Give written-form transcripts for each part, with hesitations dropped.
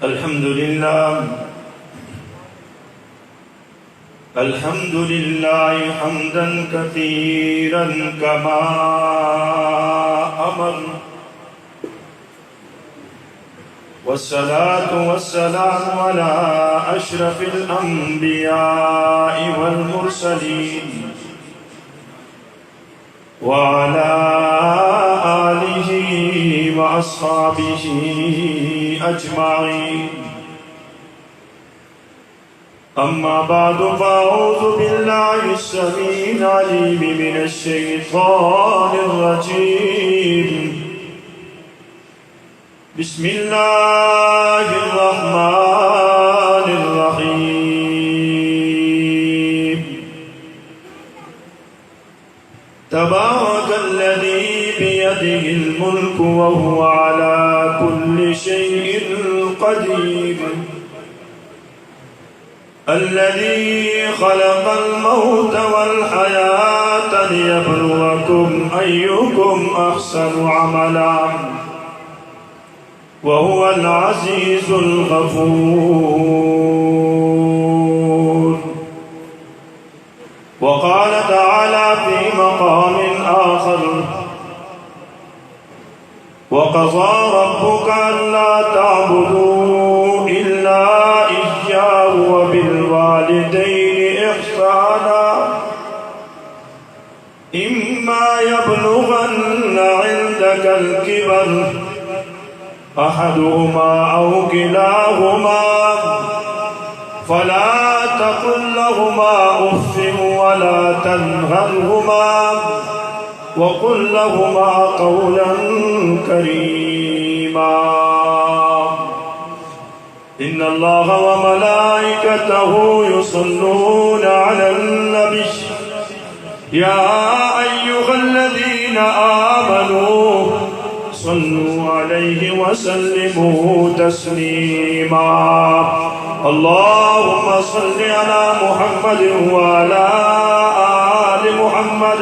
الحمد لله حمدا كثيرا كما أمر، والصلاة والسلام على أشرف الأنبياء والمرسلين وعلى آله وأصحابه أجمعين. أما بعد فأعوذ بالله السميع العليم من الشيطان الرجيم. بسم الله الرحمن الرحيم. تبارك الذي بيده الملك وهو على كل شيء قدير، الذي خلق الموت والحياة ليبلوكم أيكم أحسن عملا وهو العزيز الغفور. وقال تعالى في مقام آخر: وقضى ربك ألا تعبدوا إلا إياه وبالوالدين إحسانا إما يبلغن عندك الكبر أحدهما أو كلاهما فلا تقل لهما أف ولا تنهرهما وقل لهما قولا كريما. إن الله وملائكته يصلون على النبي يا أيها الذين آمنوا صلوا عليه وسلموا تسليما. اللهم صل على محمد وعلى آل محمد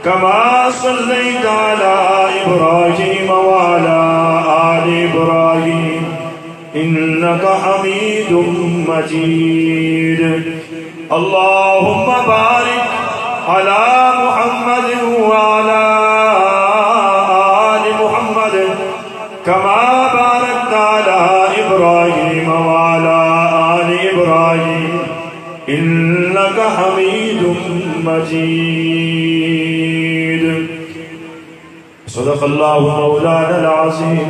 كما صليت على إبراهيم وعلى آل إبراهيم إنك حميد مجيد. اللهم بارك على محمد وعلى آل محمد كما باركت على إبراهيم وعلى آل إبراهيم إنك حميد مجيد. صدق الله مولانا العظيم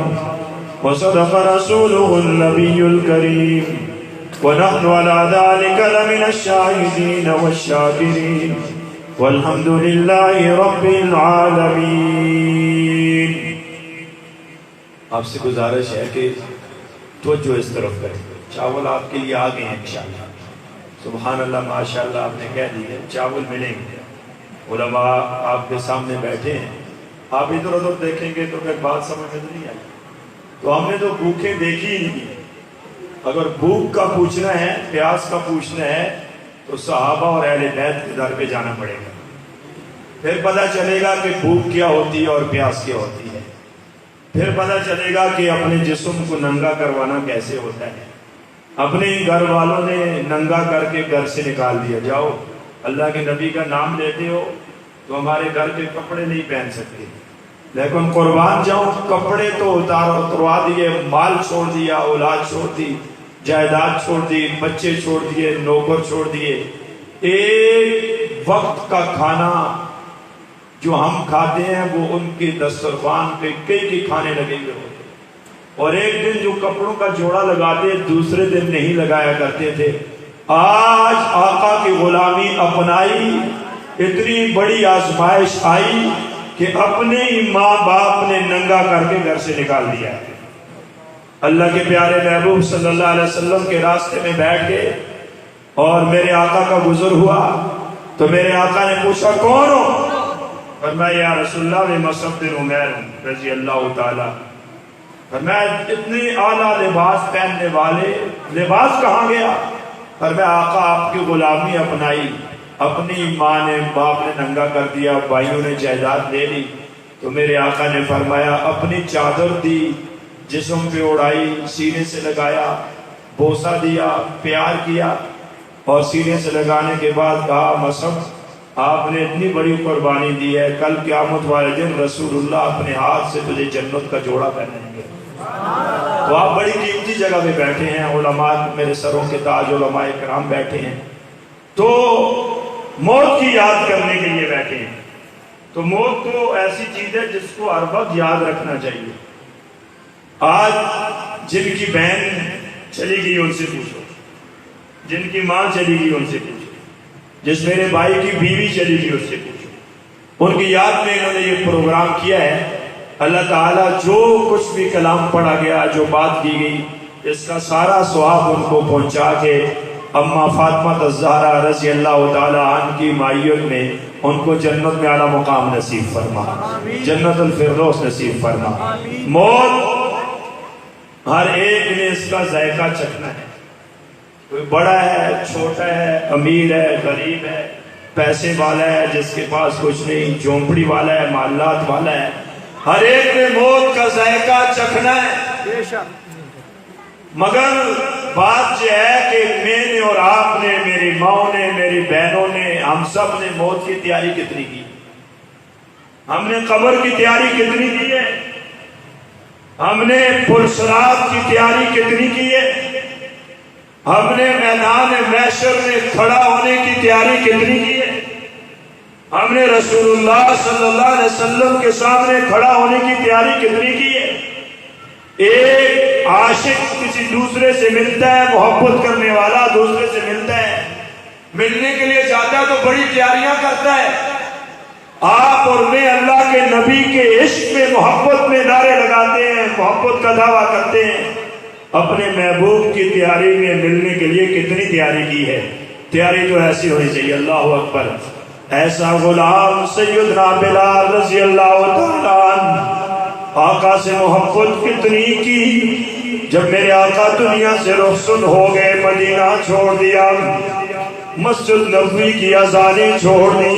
وصدق رسوله النبي الكريم ونحن على ذلك لمن الشاهدين والشاكرين والحمد لله رب العالمين. آپ سے گزارش ہے کہ توجہ اس طرف کریں. چاول آپ کے لیے آ گئے ہیں انشاءاللہ. سبحان اللہ ماشاءاللہ آپ نے کہہ دی ہے چاول ملیں گے. علماء آپ کے سامنے بیٹھے ہیں. آپ ادھر ادھر دیکھیں گے تو پھر بات سمجھ میں نہیں آئی. تو ہم نے تو بھوکیں دیکھی ہی نہیں. اگر بھوک کا پوچھنا ہے، پیاس کا پوچھنا ہے تو صحابہ اور اہل بیت کے در پہ جانا پڑے گا. پھر پتہ چلے گا کہ بھوک کیا ہوتی ہے اور پیاس کیا ہوتی ہے. پھر پتہ چلے گا کہ اپنے جسم کو ننگا کروانا کیسے ہوتا ہے. اپنے گھر والوں نے ننگا کر کے گھر سے نکال دیا. جاؤ اللہ کے نبی کا نام لیتے ہو تو ہمارے گھر کے کپڑے نہیں پہن سکتے، لیکن قربان جاؤ کپڑے تو اتروا دیے، مال چھوڑ دیا، اولاد چھوڑ دی، جائیداد چھوڑ دی، بچے چھوڑ دیے، نوکر چھوڑ دیے. ایک وقت کا کھانا جو ہم کھاتے ہیں وہ ان کے دسترخوان پہ کئی کھانے لگے ہوئے ہوتے. اور ایک دن جو کپڑوں کا جوڑا لگاتے دوسرے دن نہیں لگایا کرتے تھے. آج آقا کی غلامی اپنائی، اتنی بڑی آزمائش آئی کہ اپنے ہی ماں باپ نے ننگا کر کے گھر سے نکال دیا. اللہ کے پیارے محبوب صلی اللہ علیہ وسلم کے راستے میں بیٹھ گئے اور میرے آقا کا گزر ہوا تو میرے آقا نے پوچھا کون ہو؟ فرمایا یا رسول اللہ میں مصعب بن عمیر ہوں رضی اللہ تعالی. فرمایا اتنی اعلیٰ لباس پہننے والے لباس کہاں گیا؟ فرمایا آقا آپ کی غلامی اپنائی، اپنی ماں نے باپ نے ننگا کر دیا، بھائیوں نے جائیداد لے لی. تو میرے آقا نے فرمایا اپنی چادر دی، جسم پہ اڑائی، سینے سے لگایا، بوسہ دیا، پیار کیا، اور سینے سے لگانے کے بعد کہا مصعب آپ نے اتنی بڑی قربانی دی ہے، کل قیامت والے دن رسول اللہ اپنے ہاتھ سے تجھے جنت کا جوڑا پہنائیں گے۔ تو آپ بڑی قیمتی جگہ پہ بیٹھے ہیں، علماء میرے سروں کے تاج علماء کرام بیٹھے ہیں، تو موت کی یاد کرنے کے لیے بیٹھے ہیں۔ تو موت تو ایسی چیز ہے جس کو ہر وقت یاد رکھنا چاہیے۔ آج جن کی بہن چلی گئی ان سے پوچھو، جن کی ماں چلی گئی ان سے پوچھو، جس میرے بھائی کی بیوی چلی گئی اس سے پوچھو، ان کی یاد میں انہوں نے یہ پروگرام کیا ہے۔ اللہ تعالیٰ جو کچھ بھی کلام پڑھا گیا، جو بات کی گئی، اس کا سارا ثواب ان کو پہنچا کے اماں فاطمہ الزہرا رضی اللہ تعالیٰ عنہ کی مائیت میں ان کو جنت میں اعلیٰ مقام نصیب فرما، جنت الفردوس نصیب فرما۔ موت ہر ایک نے اس کا ذائقہ چکھنا ہے، کوئی بڑا ہے، چھوٹا ہے، امیر ہے، غریب ہے، پیسے والا ہے، جس کے پاس کچھ نہیں، جھونپڑی والا ہے، محلات والا ہے، ہر ایک نے موت کا ذائقہ چکھنا ہے۔ مگر بات یہ ہے کہ میں نے اور آپ نے، میری ماں نے، میری بہنوں نے، ہم سب نے موت کی تیاری کتنی کی؟ ہم نے قبر کی تیاری کتنی کی ہے؟ ہم نے پرصراط کی تیاری کتنی کی ہے؟ ہم نے میدان محشر میں کھڑا ہونے کی تیاری کتنی کی ہے؟ ہم نے رسول اللہ صلی اللہ علیہ وسلم کے سامنے کھڑا ہونے کی تیاری کتنی کی ہے؟ ایک عاشق کسی دوسرے سے ملتا ہے، محبت کرنے والا دوسرے سے ملتا ہے، ملنے کے لیے جاتا ہے تو بڑی تیاریاں کرتا ہے۔ آپ اور میں اللہ کے نبی کے عشق میں، محبت میں نعرے لگاتے ہیں، محبت کا دعویٰ کرتے ہیں۔ اپنے محبوب کی تیاری میں ملنے کے لیے کتنی تیاری کی ہے؟ تیاری تو ایسی ہونی چاہیے۔ اللہ اکبر۔ ایسا غلام سیدنا بلال رضی اللہ تعالیٰ عنہ، آقا سے محبت کتنی کی، جب میرے آقا دنیا سے رخصت ہو گئے، مدینہ چھوڑ دیا، مسجد نبوی کی اذانیں چھوڑ دی،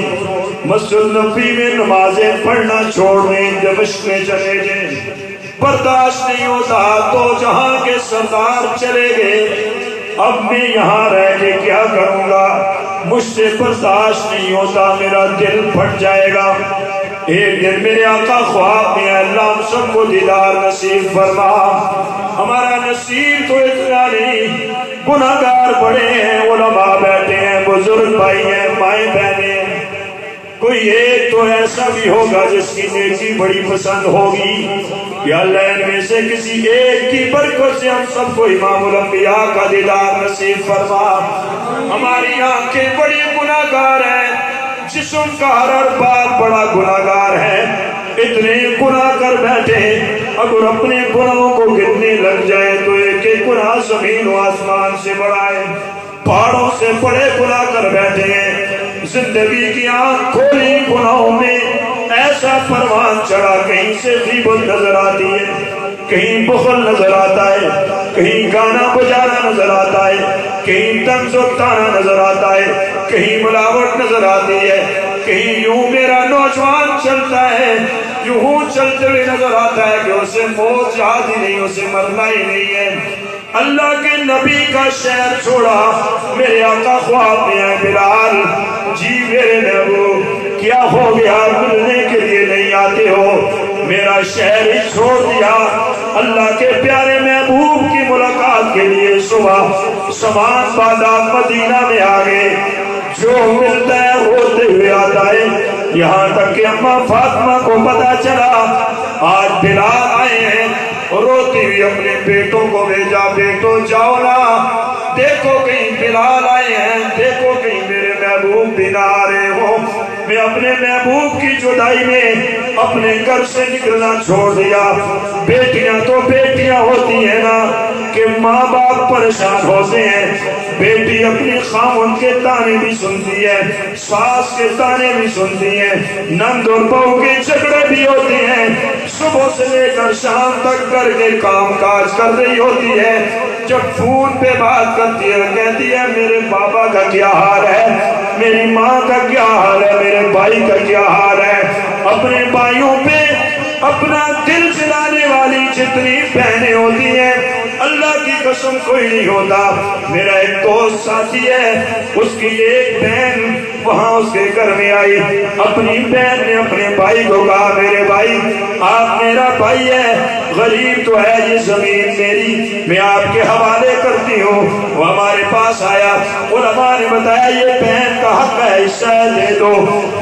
مسجد نبوی میں نمازیں پڑھنا چھوڑ دی، دمشق میں چلے گئے، برداشت نہیں ہوتا تو جہاں کے سردار چلے گئے، اب میں یہاں رہ کے کیا کروں گا، مجھ سے برداشت نہیں ہوتا، میرا دل پھٹ جائے گا۔ ایک دن میرے آقا خواب میں، اللہ ہم سب کو دیدار نصیب فرما۔ ہمارا نصیب تو اتنا نہیں، گناہگار بڑے ہیں، علماء بیٹھے ہیں، بزرگ بھائی ہیں، مائیں بہنیں ہیں، کوئی ایک تو ایسا بھی ہوگا جس کی نیکی بڑی پسند ہوگی۔ یا اللہ ان میں سے کسی ایک کی برکت سے ہم سب کو امام الانبیاء کا دیدار نصیب فرما۔ ہماری آنکھیں بڑی گناہگار ہیں، جسم کا ہر بال بڑا گناہگار ہے، اتنے گناہ کر بیٹھے، اگر اپنے گناہوں کو گننے لگ جائے تو ایک ایک گناہ زمین و آسمان سے بڑا ہے، پہاڑوں سے بڑے گناہ کر بیٹھے ہیں۔ زندگی کی آنکھ کھولی گناہوں میں، ایسا پروان چڑھا، کہیں سے غیبت نظر آتی ہے، کہیں بخل نظر آتا ہے، کہیں گانا بجانا نظر آتا ہے، کہیں طنز و طعنہ نظر آتا ہے، کہیں ملاوٹ نظر آتی ہے، کہیں یوں میرا نوجوان چلتا ہے، یوں چلتے ہوئے نظر آتا ہے کہ اسے موت یاد ہی نہیں، اسے مرنا ہی نہیں ہے۔ اللہ کے نبی کا شہر چھوڑا، میرے آقا خواب میں آئے، بلال جی میرے محبوب کیا ہو گیا، ملنے کے لیے نہیں آتے ہو؟ میرا شہر ہی چھوڑ دیا، اللہ کے پیارے محبوب کی ملاقات کے لیے صبح سامان باندھا مدینہ میں آ گئے، جو ملتا ہے روتے ہوئے آتا ہے، یہاں تک کہ اماں فاطمہ کو پتا چلا آج بلال آئے ہیں، روتی ہوئی اپنے بیٹوں کو بھیجا، بیٹوں جاؤ نا، دیکھو کہیں بلال آئے ہیں، دیکھو کہیں میرے محبوب بھی نہ آ رہے ہو۔ میں اپنے محبوب کی جدائی میں اپنے گھر سے نکلنا چھوڑ دیا۔ بیٹیاں تو بیٹیاں ہوتی ہیں نا کہ ماں باپ پریشان ہوتے ہیں، بیٹی اپنی خامن کے تانے بھی سنتی ہے، ساس کے تانے بھی سنتی ہے، نند اور بہو کے جھگڑے بھی ہوتے ہیں، صبح سے لے کر شام تک گھر کے کام کاج کر رہی ہوتی ہے، جب فون پہ بات کرتی ہے کہتی ہے میرے بابا کا کیا حال ہے، میری ماں کا کیا حال ہے، میرے بھائی کا کیا حال ہے۔ اپنے بھائیوں پہ اپنا دل جلانے والی جتنی کتنی بہنیں ہوتی ہیں، اللہ کی قسم کوئی نہیں ہوتا۔ میرا ایک دوست ساتھی ہے، اس کی ایک بہن وہاں اس کے گھر میں آئی، اپنی بہن نے اپنے بھائی کو کہا میرے بھائی آپ میرا بھائی ہے، غریب تو ہے، یہ زمین میری میں آپ کے حوالے کرتی ہوں۔ وہ ہمارے پاس آیا، علماء نے بتایا یہ بہن کا حق ہے، حصہ دے دو۔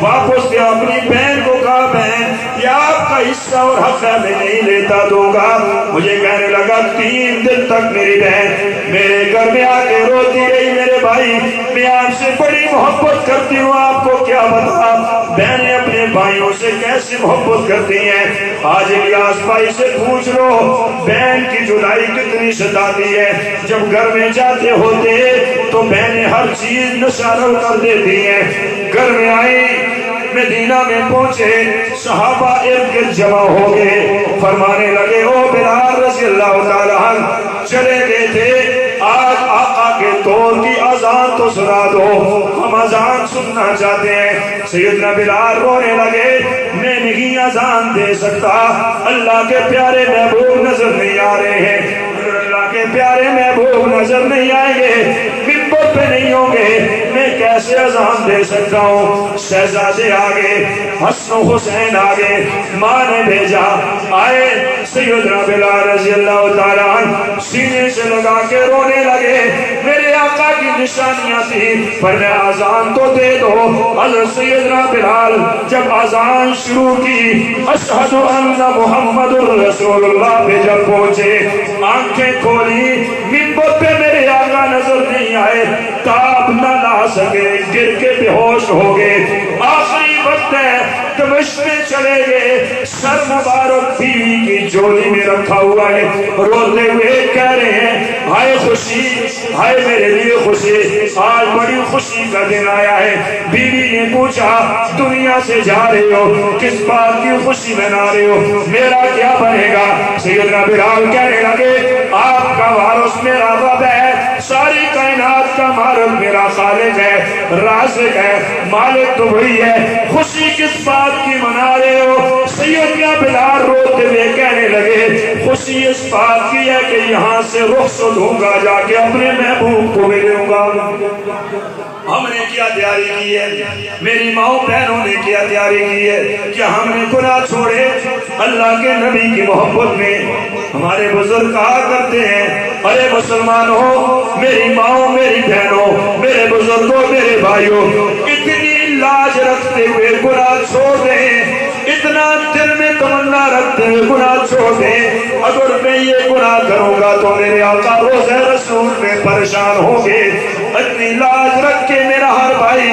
واپس گیا، اپنی بہن کو کہا بہن یہ آپ کا حصہ اور حق ہے، میں نہیں لیتا دوں گا۔ مجھے کہنے لگا 3 دن تک میری بہن میرے گھر میں آ کے روتی رہی، میرے بھائی میں آپ سے بڑی محبت کرتی ہوں، آپ کو کیا بتا بہنیں اپنے بھائیوں سے کیسے محبت کرتی ہیں۔ آج الیاس بھائی سے پوچھ لو بہن کی جدائی کتنی ستاتی ہے، جب گھر میں جاتے ہوتے تو بہنیں ہر چیز نشانہ کر دیتی ہیں۔ گھر میں آئی، مدینہ میں پہنچے، صحابہ ارد گرد جمع ہو گئے، فرمانے لگے او بلال رضی اللہ تعالیٰ عنہ چلے گئے تھے، آج آقا کے دور کی اذان تو سنا دو، ہم اذان سننا چاہتے ہیں۔ سیدنا بلال رونے لگے میں نہیں اذان دے سکتا، اللہ کے پیارے محبوب نظر نہیں آ رہے ہیں، اللہ کے پیارے محبوب نظر نہیں آئیں گے، ممبر پہ نہیں ہوں گے، میں کیسے اذان دے سکتا ہوں۔ شہزادے آگے، حسن و حسین آگے، ماں نے بھیجا، آئے سیدنا بلال رضی اللہ تعالیٰ عنہ سینے سے لگا کے رونے لگے، میرے آقا کی نشانیاں تھی پر میں اذان تو دے دو۔ حضرت سیدنا بلال جب اذان شروع کی اشہد ان محمد الرسول اللہ پہ جب پہنچے، آنکھیں کھولی، منبر پہ میرے آقا نظر نہیں آئے، تاب نہ لا سکے، گر کے بے ہوش ہو گئے۔ آخری وقت ہے، دمشق میں چلے گئے، سر مبارک بیوی کی جولی میں رکھا ہوا ہے، روتے ہوئے کہہ رہے ہیں ہائے خوشی، ہائے میرے لیے خوشی، آج بڑی خوشی کا دن آیا ہے۔ بیوی نے پوچھا دنیا سے جا رہے ہو، کس بات کی خوشی منا رہے ہو، میرا کیا بنے گا؟ سیدنا بلال کہنے لگے آپ کا وارث میرا رب ہے، ساری کائنات کا مالک میرا خالق ہے، رازق ہے، مالک تو وہی ہے، خوشی کس بات کی منا رہے ہو؟ سیدنا بلال روتے ہوئے کہنے لگے خوشی اس بات کی ہے کہ یہاں سے رخصت ہوں گا، جا کے اپنے محبوب کو ملوں گا۔ ہم نے کیا تیاری کی ہے، میری ماؤں بہنوں نے کیا تیاری کی ہے کہ ہم نے گناہ چھوڑے اللہ کے نبی کی محبت میں۔ ہمارے بزرگ کہا کرتے ہیں ارے مسلمانوں، میری ماؤں، میری بہنوں، میرے بزرگوں، میرے بھائیوں، اتنی لاج رکھتے ہوئے گناہ چھوڑ دیں، اتنا دل میں تمنا رکھتے ہوئے گناہ چھوڑ دیں، اگر میں یہ گناہ کروں گا تو میرے آقا روز رسول میں پریشان ہوں گے۔ اتنی لاج رکھ کے میرا ہر بھائی،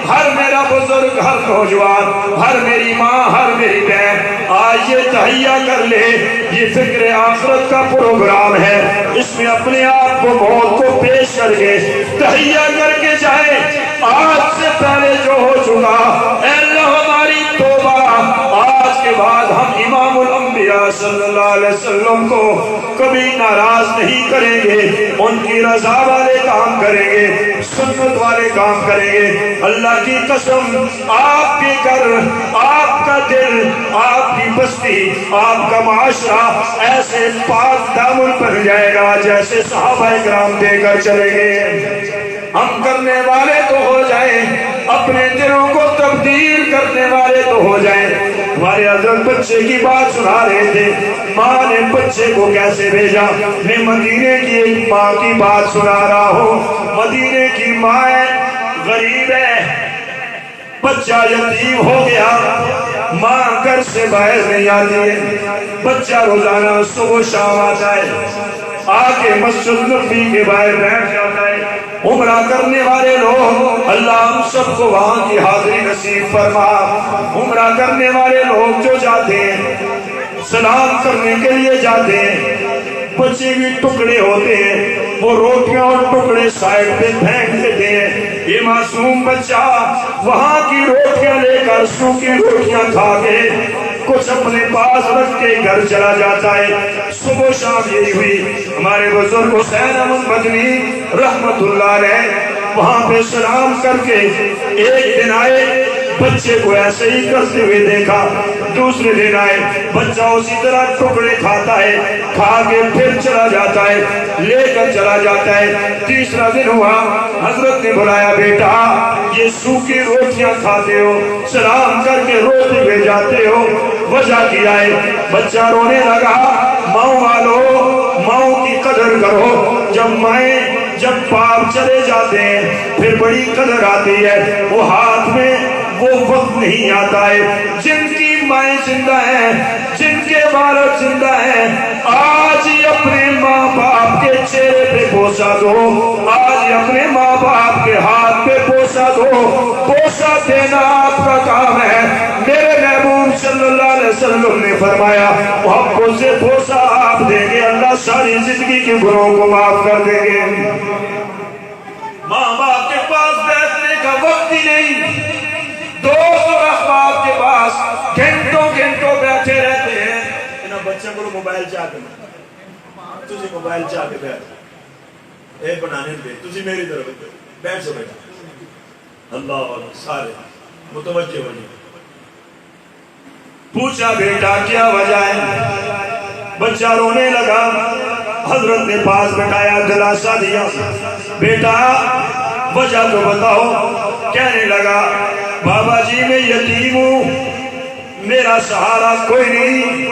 ہر میرا بزرگ، ہر نوجوان، ہر میری ماں، ہر میری بہن آج یہ تہیہ کر لے، یہ فکر آخرت کا پروگرام ہے، اس میں اپنے آپ کو موت کو پیش کر کے تہیہ کر کے جائے آج سے پہلے جو ہو چکا، اے اللہ ہماری توبہ، آج کے بعد ہم امام الانبیاء صلی اللہ علیہ وسلم کو کبھی ناراض نہیں کریں گے، ان کی رضا والے کام کریں گے، سنت والے کام کریں گے۔ اللہ کی قسم آپ کے گھر، آپ کا دل، آپ کی بستی، آپ کا معاشرہ ایسے پاک دامن بن جائے گا جیسے صحابہ کرام دے کر چلے گئے۔ ہم کرنے والے تو ہو جائیں، اپنے دلوں کو تبدیل کرنے والے تو ہو جائیں۔ ہمارے حضرت بچے کی بات سنا رہے تھے، ماں نے بچے کو کیسے بھیجا۔ میں مدینے کی ایک ماں کی بات سنا رہا ہوں، مدینے کی ماں ہے، غریب ہے، بچہ یتیم ہو گیا، ماں گھر سے باہر نہیں آتی ہے، بچہ روزانہ صبح شام آتا ہے، آ کے مسجد نبی کے باہر بیٹھ جاتا ہے۔ عمرہ کرنے والے لوگ اللہ ہم سب کو وہاں کی حاضری نصیب فرما۔ عمرہ کرنے والے لوگ جو جاتے ہیں سلام کرنے کے لیے جاتے ہیں، بچے بھی ٹکڑے ہوتے ہیں، وہ روٹیاں اور ٹکڑے سائڈ پہ پھینک دیتے ہیں، یہ معصوم بچہ وہاں کی روٹیاں لے کر سوکھی روٹیاں کھا کے کچھ اپنے پاس رکھ کے گھر چلا جاتا ہے۔ صبح شام یہی ہوئی۔ ہمارے بزرگ حسین احمد مدنی رحمت اللہ علیہ وہاں پہ سلام کر کے ایک دن آئے، بچے کو ایسے ہی کرتے ہوئے دیکھا. دوسرے دن آئے, بچہ اسی طرح ٹکڑے کھاتا ہے, کھا کے پھر چلا جاتا ہے, لے کر چلا جاتا ہے. تیسرا دن ہوا, حضرت نے بلایا, بیٹا یہ سوکھی روٹیاں کھاتے ہو, سلام کر کے روتے ہوئے جاتے ہو, وجہ کیا ہے؟ بچہ رونے لگا, ماؤں والو ماؤں کی قدر کرو, جب باپ چلے جاتے ہیں پھر بڑی قدر آتی ہے. وہ ہاتھ میں وہ وقت نہیں آتا ہے جن کی مائیں زندہ ہیں, جن کے والد زندہ ہیں. آج ہی اپنے ماں باپ کے چہرے پہ بوسہ دو, آج ہی اپنے ماں باپ کے ہاتھ پہ بوسہ دو. بوسہ دینا آپ کا کام ہے. میرے محبوب صلی اللہ علیہ وسلم نے فرمایا, محبت سے بوسہ آپ دیں گے, اللہ ساری زندگی کے گناہوں کو معاف کر دیں گے. ماں باپ کے پاس بیٹھنے کا وقت ہی نہیں, دوست اور احباب کے پاس گھنٹوں بیٹھے رہتے ہیں. انہاں بچوں کو موبائل چاہ کے تجھے موبائل چاہ کے بیٹھ اے بنانے دے, تجھے میری طرف بیٹھ سو بیٹا. اللہ سارے متوجہ ہو جائے. پوچھا بیٹا کیا وجہ ہے؟ بچہ رونے لگا. حضرت نے پاس بٹھایا, دلاسا دیا, بیٹا وجہ تو بتاؤ. کہنے لگا, بابا جی میں یتیم ہوں, میرا سہارا کوئی نہیں,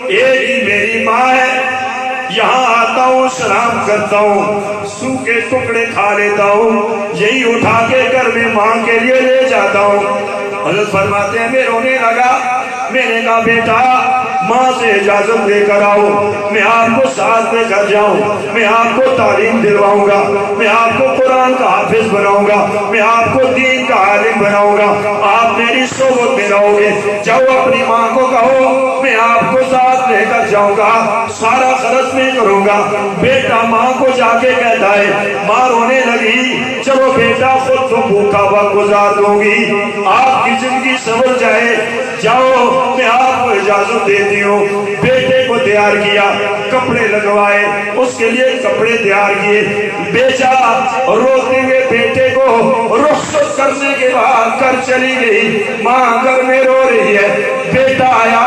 ایک ہی میری ماں ہے. یہاں آتا ہوں, سلام کرتا ہوں, سوکھے ٹکڑے کھا لیتا ہوں, یہی اٹھا کے گھر میں ماں کے لیے لے جاتا ہوں. حضرت فرماتے ہیں میں رونے لگا. میں نے کہا بیٹا ماں سے اجازت لے کر آؤ, میں آپ کو ساتھ لے کر جاؤں, میں آپ کو تعلیم دلواؤں گا, میں آپ کو قرآن کا حافظ بناؤں گا, میں آپ کو دین کا عالم بناؤں گا, آپ میری صحبت میں رہو گے. جاؤ اپنی ماں کو کہو میں آپ کو ساتھ لے کر جاؤں گا, سارا خرچ میں کروں گا. بیٹا ماں کو جا کے کہتا ہے, ماں رونے لگی, چلو بیٹا خود تو بھوکا وقت گزار دوں گی, آپ کی زندگی سنور جائے, جاؤ میں آپ کو اجازت دیتی ہوں. بیٹے کو تیار کیا, کپڑے لگوائے, اس کے لیے کپڑے تیار کیے, بیچا. روتے ہوئے بیٹے کو رخصت کرنے کے بعد گھر چلی گئی. ماں گھر میں رو رہی ہے. بیٹا آیا,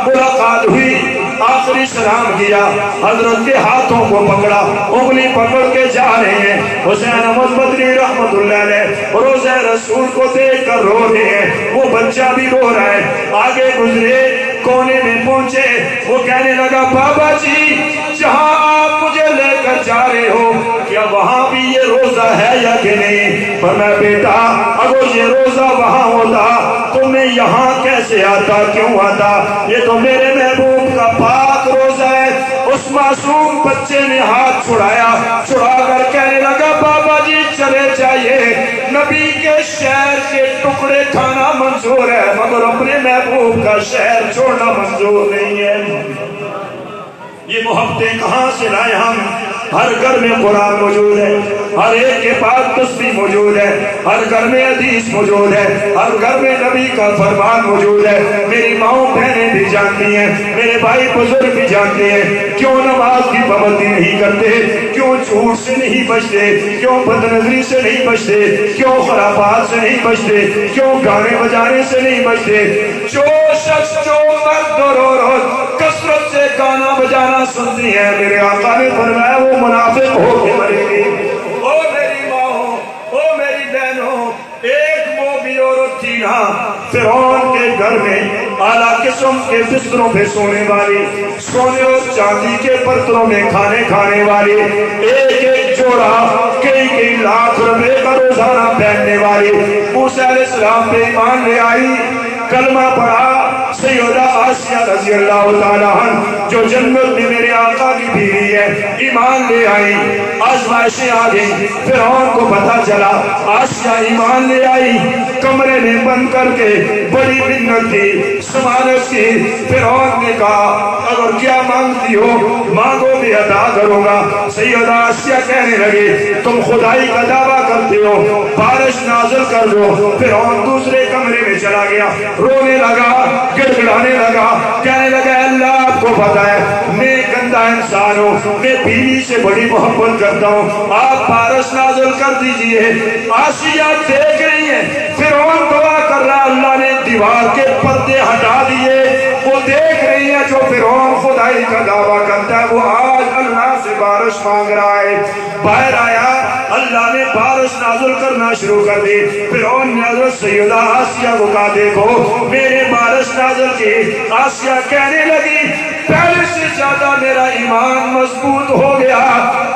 ملاقات ہوئی, آخری سلام کیا, حضرت کے ہاتھوں کو پکڑا, انگلی پکڑ کے جا رہے ہیں. حسین احمد مدنی رحمت اللہ علیہ روضہ رسول کو دیکھ کر رو رہے ہیں, وہ بچہ بھی رو رہا ہے. آگے گزرے, کونے میں پہنچے, وہ کہنے لگا, بابا جی جہاں آپ مجھے لے کر جا رہے ہو کیا وہاں بھی یہ روزہ ہے یا کہ نہیں؟ پر میں بیٹا اگر یہ روزہ وہاں ہوتا تو میں یہاں کیسے آتا, کیوں آتا؟ یہ تو میرے محبوب کا پاک روزہ ہے. اس معصوم بچے نے ہاتھ چھڑا کر کہنے لگا, بابا جی چلے جائیے, نبی کے شہر کے ٹکڑے کھانا منظور ہے مگر اپنے محبوب کا شہر چھوڑنا منظور نہیں ہے. یہ محبتیں کہاں سے لائے ہم؟ ہر گھر میں قرآن موجود ہے, ہر ایک کے پاس تسبیح موجود ہے, ہر گھر میں حدیث موجود ہے, ہر گھر میں نبی کا فرمان موجود ہے. میری ماؤں بہنیں بھی جانتی ہیں, میرے بھائی بزرگ بھی جانتے ہیں. کیوں نماز کی پابندی نہیں کرتے, کیوں جھوٹ سے نہیں بچتے, کیوں بد نظری سے نہیں بچتے, کیوں خرافات سے نہیں بچتے, کیوں گانے بجانے سے نہیں بچتے؟ جو شخص جو مرد روز کثرت سے گانا بجانا سنتی ہے, میرے آقا نے فرمایا وہ منافق ہو کے مرے گی. او میری ماں, او میری بہنوں, ایک مومن عورت تھی نا فرعون کے گھر میں, اعلیٰ قسم کے بستروں پہ سونے والی, سونے اور چاندی کے برتنوں میں کھانے والی, ایک جوڑا کئی لاکھ روپے کا روزانہ پہننے والی. موسیٰ علیہ السلام پہ ایمان لے آئی, کلمہ پڑھا. سیدہ آسیہ رضی اللہ تعالیٰ عنہ جو جنت میں میرے آقا کی بیوی ہے, ایمان لے آئی. آزمائشیں آ گئی, فرعون کو پتہ چلا آسیہ ایمان لے آئی, کمرے میں بند کر کے بڑی منت کی, سمانت کی. فرعون نے کہا اگر کیا مانگتی ہو مانگو میں عطا کروں گا. سیدہ آسیہ کہنے لگی تم خدائی کا دعویٰ کرتے ہو, بارش نازل کر دو. فرعون دوسرے کمرے میں چلا گیا, رونے لگا, گڑگڑانے لگا, کہنے لگا اللہ آپ کو پتہ ہے میں گندا انسان ہوں, میں بیوی سے بڑی محبت کرتا ہوں, آپ بارش نازل کر دیجئے. آسیہ دیکھ رہی ہیں فرعون دعا کر رہا ہے اللہ نے دیوار کے پردے ہٹا دیے، وہ دیکھ رہی ہے جو فرعون خدائی کا دعویٰ کرتا ہے وہ آج اللہ سے بارش مانگ رہا ہے۔ باہر آیا، اللہ نے بارش نازل کرنا شروع کر دی۔ فرعون نے حضرت سیدہ آسیہ کو کہا دیکھو میں نے بارش نازل کی۔ آسیہ کہنے لگی پہلے سے زیادہ میرا ایمان مضبوط ہو گیا،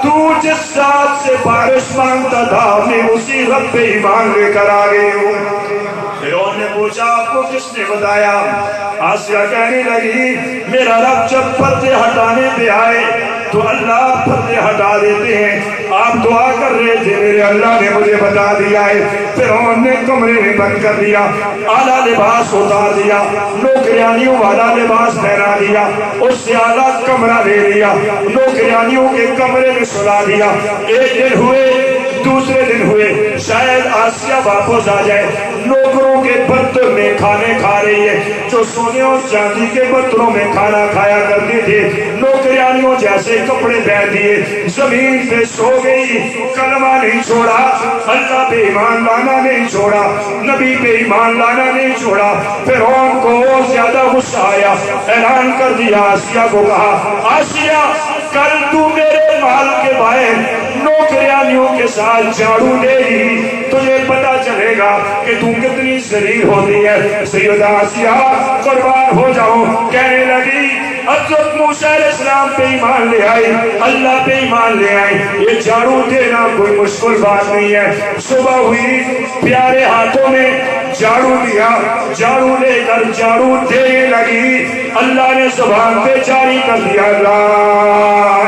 تو جس ذات سے بارش مانگتا تھا میں اسی رب پہ ایمان لے کر آ گئی ہوں۔ فرعون نے پوچھا آپ کو کس نے بتایا؟ آسیہ کہنے لگی میرا رب جب پردے ہٹانے پہ آئے تو اللہ پردے ہٹا دیتے ہیں، آپ دعا کر رہے تھے میرے اللہ نے مجھے بتا دیا ہے۔ فرعون نے کمرے میں بند کر دیا، اعلیٰ لباس اتار دیا، نوکریانیوں والا لباس پہنا دیا، اس سے اعلیٰ کمرہ لے لیا، نوکریانیوں کے کمرے میں سلا دیا۔ ایک دن ہوئے، دوسرے دن ہوئے، شاید آسیہ واپس آ جائے، نوکروں کے برتن میں کھانے کھا رہی ہے جو سونے اور چاندی کے برتنوں میں کھانا کھایا کرتی تھی، نوکریانیوں جیسے کپڑے پہن دیے، زمین پہ سو گئی، کلمہ نہیں چھوڑا، اللہ پہ ایمان لانا نہیں چھوڑا، نبی پہ ایمان لانا نہیں چھوڑا۔ فرعون کو اور زیادہ غصہ آیا، اعلان کر دیا، آسیہ کو کہا آسیہ کل تو میرے محل کے باہر نوکریانیوں کے ساتھ جھاڑو دے گی، تجھے پتا چلے گا کہ تو کتنی ذلیل ہوتی ہے۔ سیدہ آسیہ قربان ہو جاؤں کہنے لگی حضرت موسیٰ علیہ السلام پہ ایمان لے آئی، اللہ پہ ایمان لے آئی، یہ جھاڑو دینا کوئی مشکل بات نہیں ہے۔ صبح ہوئی، پیارے ہاتھوں میں جھاڑو لیا، جھاڑو لے کر جھاڑو دینے لگی، اللہ نے زبان پہ جاری کر دیا لا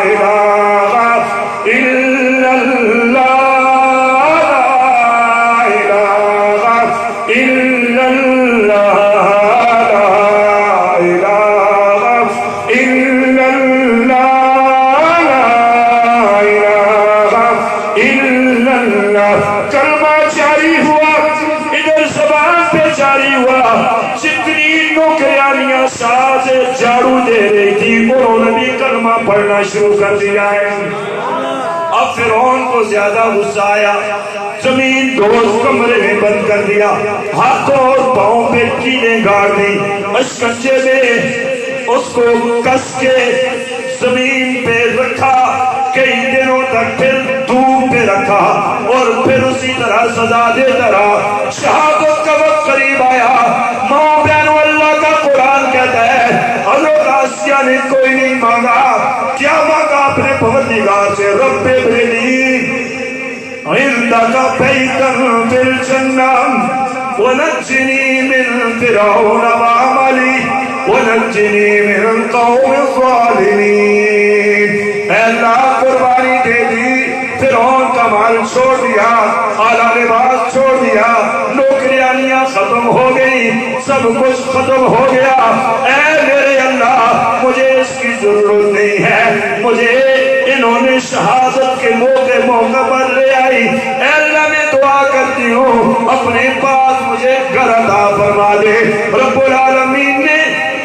الہ الا اللہ، لا الہ الا اللہ، کلمہ جاری ہوا، ادھر زبان پہ جاری ہوا، جتنی نوکریانیاں ساتھ جھاڑو دے رہی تھی انہوں نے بھی کلمہ پڑھنا شروع کر دیا ہے۔ اب فرعون کو زیادہ غصہ آیا، زمین دوست کمرے میں بند کر دیا، ہاتھوں اور پاؤں پہ کیلیں گاڑ دی، اشکنجے میں اس کو کس کے زمین پہ رکھا، کئی دنوں تک پھر دھوپ پہ رکھا اور پھر اسی طرح سزا دیتا رہا۔ شہادت کا وقت قریب آیا، ماں بہنوں اللہ کا قرآن کہتا ہے حضرت آسیہ نے کوئی نہیں مانگا، کیا مانگا اپنے پروردگار سے رب ابنی عندک بیتا فی الجنہ ونجنی من فرعون وعملی ونجنی من القوم الظالمین۔ اے اللہ قربانی دے دی، فرعون کا مال چھوڑ دیا، اعلیٰ لباس چھوڑ دیا، نوکریانیاں ختم ہو گئی، سب کچھ ختم ہو گیا، اے میرے اللہ مجھے اس کی ضرورت نہیں ہے، مجھے انہوں نے شہادت کے موقع پر لے آئی، اے اللہ میں دعا کرتی ہوں اپنے پاس مجھے گھر عطا فرما دے۔ رب العالمین نے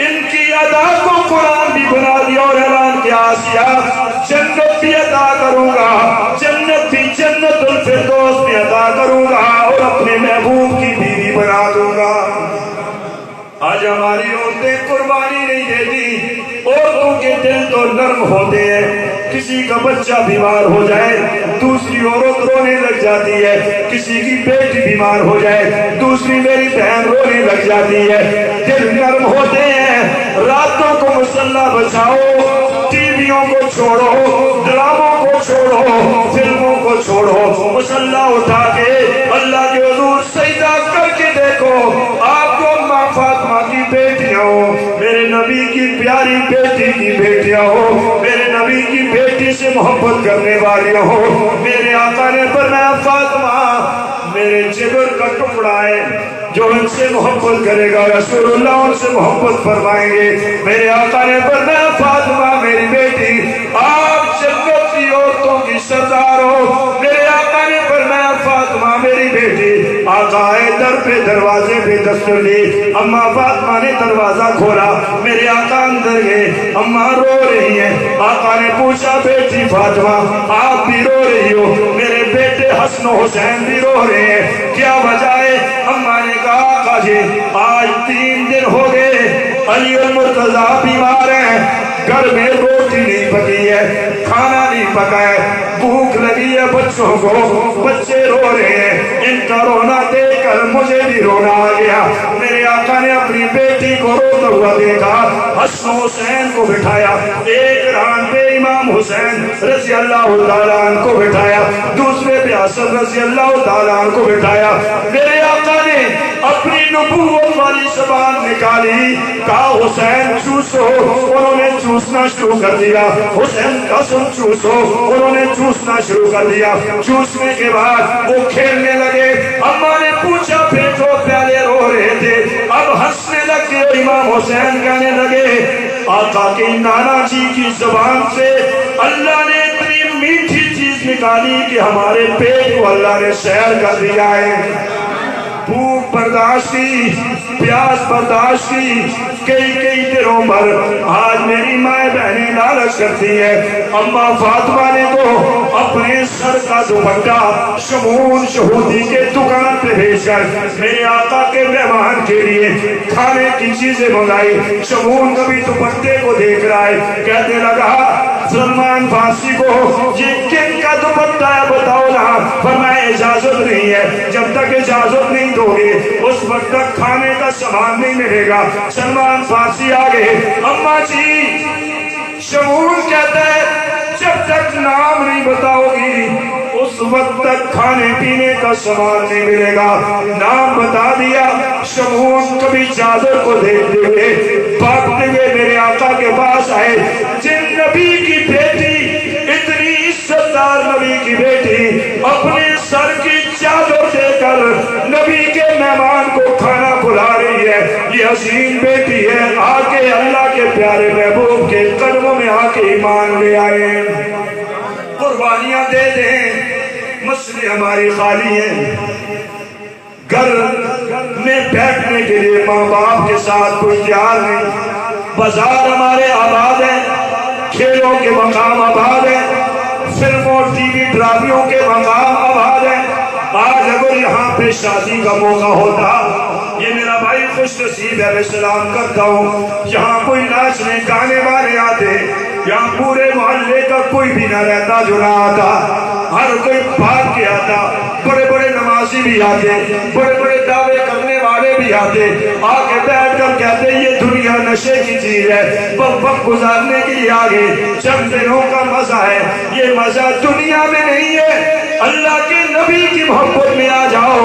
ان کی ادا کو قرآن بھی بنا دیا اور اعلان کیا آسیہ جنت بھی عطا کروں گا، جنت بھی جنت الفردوس میں عطا کروں گا اور اپنے محبوب کی بیوی بنا دوں گا۔ آج ہماری عورتیں قربانی نہیں دیتی، عورتوں کے دل تو نرم ہوتے ہیں، کسی کا بچہ بیمار ہو جائے دوسری عورت رونے لگ جاتی ہے، کسی کی بیٹی بیمار ہو جائے دوسری میری بہن رونے لگ جاتی ہے، دل نرم ہوتے ہیں۔ راتوں کو مسلح بچاؤ، ٹی ویوں کو چھوڑو، ڈراموں کو چھوڑو، فلموں کو چھوڑو، مسلح اٹھا کے اللہ کے حضور سجدہ کر کے دیکھو، آپ کو ماں فاطمہ کی بیٹیاں ہو، میرے نبی کی پیاری بیٹی کی بیٹیاں ہو، میرے نبی کی بیٹی سے محبت کرنے والی ہو۔ میرے آقا نے فرمایا فاطمہ میرے جگر کا ٹکڑا ہے، جو ان سے محبت کرے گا رسول اللہ ان سے محبت فرمائیں گے۔ میرے آقا نے فرمایا فاطمہ میری بیٹی آپ جنت کی عورتوں کی سردار ہو۔ میرے آقا نے فرمایا فاطمہ میری بیٹی، آقا آئے در پہ دروازے پہ دستک دی، اماں فاطمہ نے دروازہ کھولا، میرے آقا اندر گئے، اماں رو رہی ہیں، آقا نے پوچھا بیٹی فاطمہ آپ بھی رو رہی ہو؟ میرے بیٹے حسن و حسین بھی رو رہے ہیں، کیا وجہ ہے؟ اماں نے کہا آقا جی آج 3 دن ہو گئے علی المرتضیٰ بیمار ہیں، گھر میں روٹی نہیں پکی ہے، کھانا نہیں پکا ہے، بھوک لگی ہے بچوں کو، بچے رو رہے ہیں، ان کا رونا دیکھ کر مجھے بھی رونا آ گیا۔ میرے آقا نے اپنی بیٹی کو روتا ہوا دیکھا، حسن و حسین کو بٹھایا، ایک ران پہ امام حسین رضی اللہ تعالیٰ عنہ کو بٹھایا، دوسرے پہ حسن رضی اللہ تعالیٰ عنہ کو بٹھایا۔ میرے آقا نے اپنی نبوت والی زبان نکالی، کہا حسین چوسو، انہوں نے چوسنا شروع کر دیا، حسین قسم چوسو، انہوں نے چوسنا شروع کر دیا۔ چوسنے کے بعد وہ کھیلنے لگے، اماں نے پوچھا بیٹو پہلے رو رہے تھے اب ہنسنے لگے، امام حسین کہنے لگے آقا کے نانا جی کی زبان سے اللہ نے اتنی میٹھی چیز نکالی کہ ہمارے پیٹ کو اللہ نے سیر کر دیا ہے، بھوک برداشت کی، پیاس برداشت کی، کئی دنوں پر آج میری مائیں بہنیں لالچ کرتی ہے۔ اماں فاطمہ نے تو اپنے سر کا دوپٹہ شمون شہودی کے دکان پہ بھیج کر میرے آقا کے مہمان کے لیے کھانے کی چیزیں منگائی۔ شمون کبھی دوپٹے کو دیکھ رہا ہے، کہنے لگا سلمان فارسی کو یہ کن کا دوپٹہ ہے بتاؤ نا، فرمایا اجازت نہیں ہے، جب تک اجازت نہیں دو گے اس وقت تک کھانے کا سامان نہیں ملے گا۔ سلمان فارسی آگے، اماں جی شمون کہتا ہے جب تک نام نہیں بتاؤ گی اس وقت تک کھانے پینے کا سامان نہیں ملے گا۔ نام بتا دیا، شمون کبھی چادر کو دیکھتے ہوئے بھاگتے ہوئے میرے آقا کے پاس آئے، جن نبی کی بیٹی اتنی عزت دار نبی کی بیٹی اپنے سر کی چادر دے کر نبی کے مہمان کو کھانا کھلا رہی ہے، یہ عظیم بیٹی ہے، آ کے اللہ کے پیارے محبوب کے قدموں میں آ کے ایمان لے آئے، قربانیاں دے دیں، مسئلے ہماری خالی ہیں، گھر میں بیٹھنے کے لیے ماں باپ کے ساتھ کوئی تیار نہیں، بازار ہمارے آباد ہیں، کھیلوں کے مقام آباد ہیں، فلموں ٹی وی ڈراموں کے مقام آباد ہیں۔ آج اگر یہاں پہ شادی کا موقع ہوتا، یہ میرا بھائی خوش نصیب ہے، میں سلام کرتا ہوں، یہاں کوئی ناچنے گانے والے آتے، یہاں پورے محلے کا کوئی بھی نہ رہتا جو نہ آتا، ہر کوئی بھاگ کے آتا، بڑے بڑے نمازی بھی آتے، بڑے بڑے دعوے کرنے والے بھی آتے، آ کے بیٹھ کر کہتے یہ دنیا نشے کی چیز ہے، وقت گزارنے کے لیے آگے چند دنوں کا مزہ ہے، یہ مزہ دنیا میں نہیں ہے، اللہ کے نبی کی محبت میں آ جاؤ،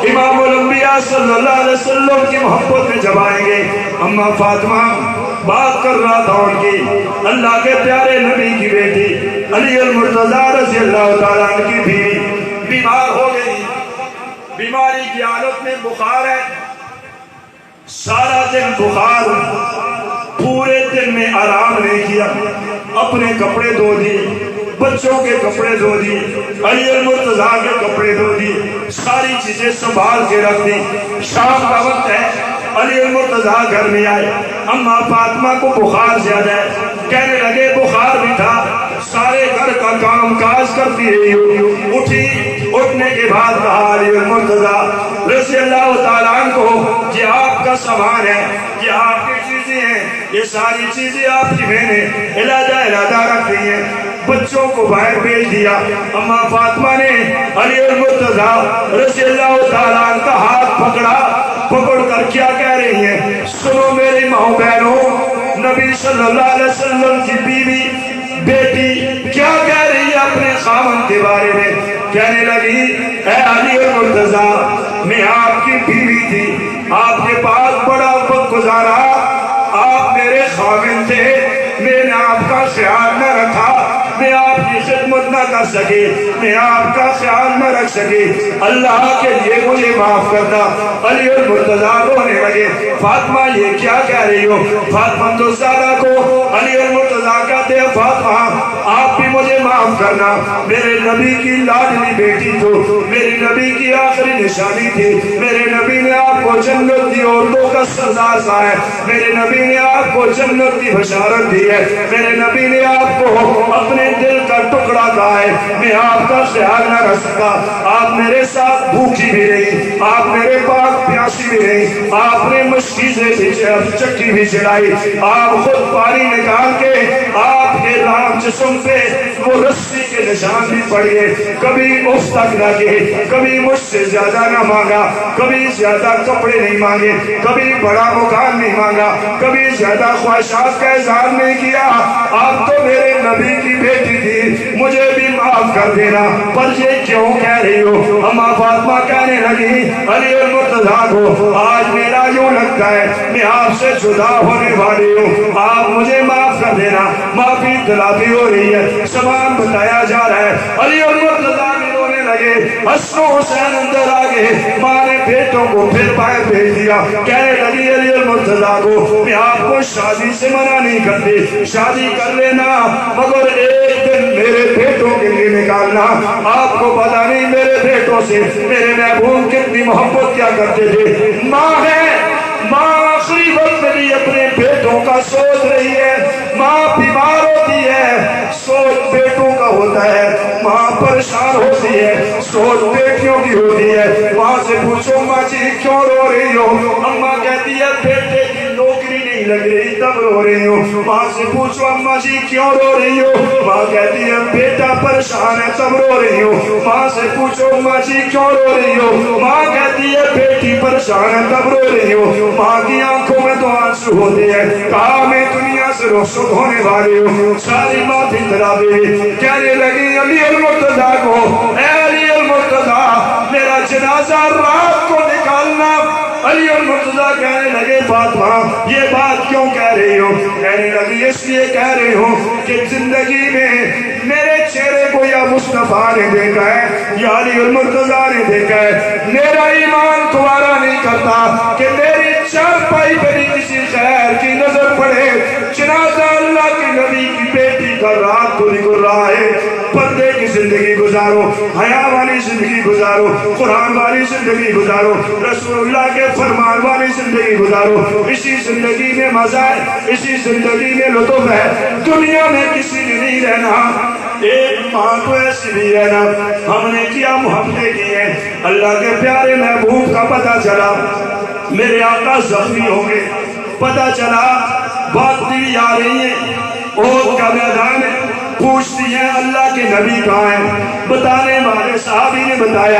امام الانبیاء صلی اللہ علیہ وسلم کی محبت میں جب آئیں گے۔ اماں فاطمہ بات کر رہا تھا ان کی، اللہ کے پیارے نبی کی بیٹی علی المرتضیٰ رضی اللہ تعالیٰ عنہ کی بیوی بیمار ہو گئی، بیماری کی حالت میں بخار ہے، سارا دن بخار، پورے دن میں آرام نہیں کیا، اپنے کپڑے دھو دیے، بچوں کے کپڑے دھو دیے، علی المرتضیٰ کے کپڑے دھو دیے، ساری چیزیں سنبھال کے رکھ دی۔ شام کا وقت ہے، علی المرتضیٰ گھر میں آئے، اماں فاطمہ کو بخار زیادہ ہے، کہنے لگے بخار بھی تھا، سارے گھر کا کام کاج کرتی رہی، اٹھی، اٹھنے کے بعد کہا علی المرتضیٰ رضی اللہ تعالیٰ عنہ کو یہ آپ کا سامان ہے، یہ آپ کی چیزیں ہیں، یہ ساری چیزیں آپ کی میں نے علیحدہ رکھ دی ہیں، بچوں کو باہر بھیج دیا۔ اماں فاطمہ نے علی المرتضیٰ رضی اللہ تعالیٰ عنہ کا ہاتھ پکڑ کر کیا کہہ رہی ہیں، سنو میری ماں بہنوں، نبی صلی اللہ علیہ وسلم کی بیوی بیٹی کیا کہہ رہی ہے اپنے خاوند کے بارے میں، کہنے لگی اے علی المرتضیٰ میں آپ کی بیوی تھی، آپ کے پاس بڑا وقت گزارا، آپ میرے خاوند تھے، میں نے آپ کا خیال نہ رکھا، میں آپ کی خدمت نہ کر سکے، میں آپ کا خیال نہ رکھ سکے، اللہ کے لیے مجھے معاف کرنا۔ علی المرتضیٰ رونے لگے، فاطمہ یہ کیا کہہ رہی ہو؟ فاطمہ تو زہرا کو علی المرتضیٰ کہتے ہیں فاطمہ آپ بھی مجھے معاف کرنا، میرے نبی کی لاڈلی بیٹی تو میرے نبی کی آخری نشانی تھی، میرے نبی نے آپ کو جنت دی عورتوں کا سردار کہا ہے، میرے نبی نے آپ کو جنت کی بشارت دی ہے، میرے نبی نے آپ کو اپنے دل کا ٹکڑا کہا ہے میں آپ کا خیال نہ رکھ سکا. آپ میرے ساتھ بھوکی بھی رہی, آپ میرے پاس پیاسی بھی رہی, آپ نے مشکیزیں بھی چکی بھی چڑھائی, آپ خود پانی نکال کے آپ کے رام جسم پہ وہ رسی کے نشان بھی پڑے. کبھی اس تک نہ گئے, کبھی مجھ سے زیادہ نہ مانگا, کبھی زیادہ کپڑے نہیں مانگے, کبھی بڑا مکان نہیں مانگا, کبھی زیادہ خواہشات کا اظہار نہیں کیا. آپ تو میرے نبی کی بیٹی تھی, مجھے بھی معاف کر دینا. پر یہ کیوں کہہ رہی ہو؟ اما فاطمہ کہنے لگی علی المرتضیٰ کو آج میرا یوں لگتا ہے میں آپ سے جدا ہونے والی ہوں, آپ مجھے معاف کر دینا. معافی تلافی ہو رہی ہے, سامان بتایا جا رہا ہے. علی المرتضیٰ بھی رونے لگے. حسن و حسین اندر آگے, ماں نے بیٹوں کو پھر باہر بھیج دیا. کہنے لگی علی المرتضیٰ کو میں آپ کو شادی سے منع نہیں کرتی, شادی کر لینا, مگر ایک دن میرے بیٹوں کے لیے نکالنا. آپ کو پتا نہیں میرے بیٹوں سے میرے محبوب کتنی محبت کیا کرتے تھے. ماں ہے, ماں آخری وقت میں بھی اپنے بیٹوں کا سوچ رہی ہے. ماں بیمار ہوتی ہے, سوچ بیٹوں کا ہوتا ہے. ماں پریشان ہوتی ہے, سوچ بیٹیوں کی ہوتی ہے. ماں سے پوچھو ماں جی کیوں رو رہی ہو؟ اماں کہتی ہے بیٹے کی نوکری نہیں لگ رہی تب رو رہی ہوں. ماں سے پوچھو اماں جی کیوں رو رہی ہو؟ ماں کہتی ہے بیٹا پریشان ہے تب رو رہی ہوں. ماں سے پوچھو اماں جی کیوں رو رہی ہو؟ ماں کہتی ہے بیٹی پریشان ہے تب رو رہی ہوں. ماں کی آنکھوں میں تو آنسو ہوتے ہیں. کہا میں دنیا سے رخصت ہونے والی ہوں. ساری ماں بھی ترابی کہنے لگی علی المرتضیٰ کو, اے علی المرتضیٰ میرا جنازہ رات کو نکالنا. علی المرتضیٰ کہنے لگے فاطمہ یہ بات کیوں کہہ رہی ہو؟ کہنے لگی اس لیے کہہ رہی ہوں کہ زندگی میں میرے چہرے کو یا مصطفیٰ نے دیکھا ہے یا علی المرتضیٰ نے دیکھا ہے. میرا ایمان گوارا نہیں کرتا کہ میری چارپائی پہ بھی کسی خیر کی نظر پڑے. جنازہ اللہ کے نبی کی بیٹی کا رات کو نکل رہا ہے. پردے کی زندگی گزارو, حیا والی زندگی گزارو, قرآن والی زندگی گزارو, رسول اللہ کے فرمان والی زندگی گزارو. اسی زندگی میں مزہ ہے, اسی زندگی میں لطف ہے. دنیا میں کسی نے نہیں رہنا, ایک ماں کو ایسی بھی رہنا. ہم نے کیا محبتیں کی ہیں. اللہ کے پیارے محبوب کا پتہ چلا میرے آقا زخمی ہو گئے. پتہ چلا بات بھی آ رہی ہے, احد کا میدان ہے. پوچھتی ہیں اللہ کے نبی کہاں ہیں؟ بتانے والے صحابی نے بتایا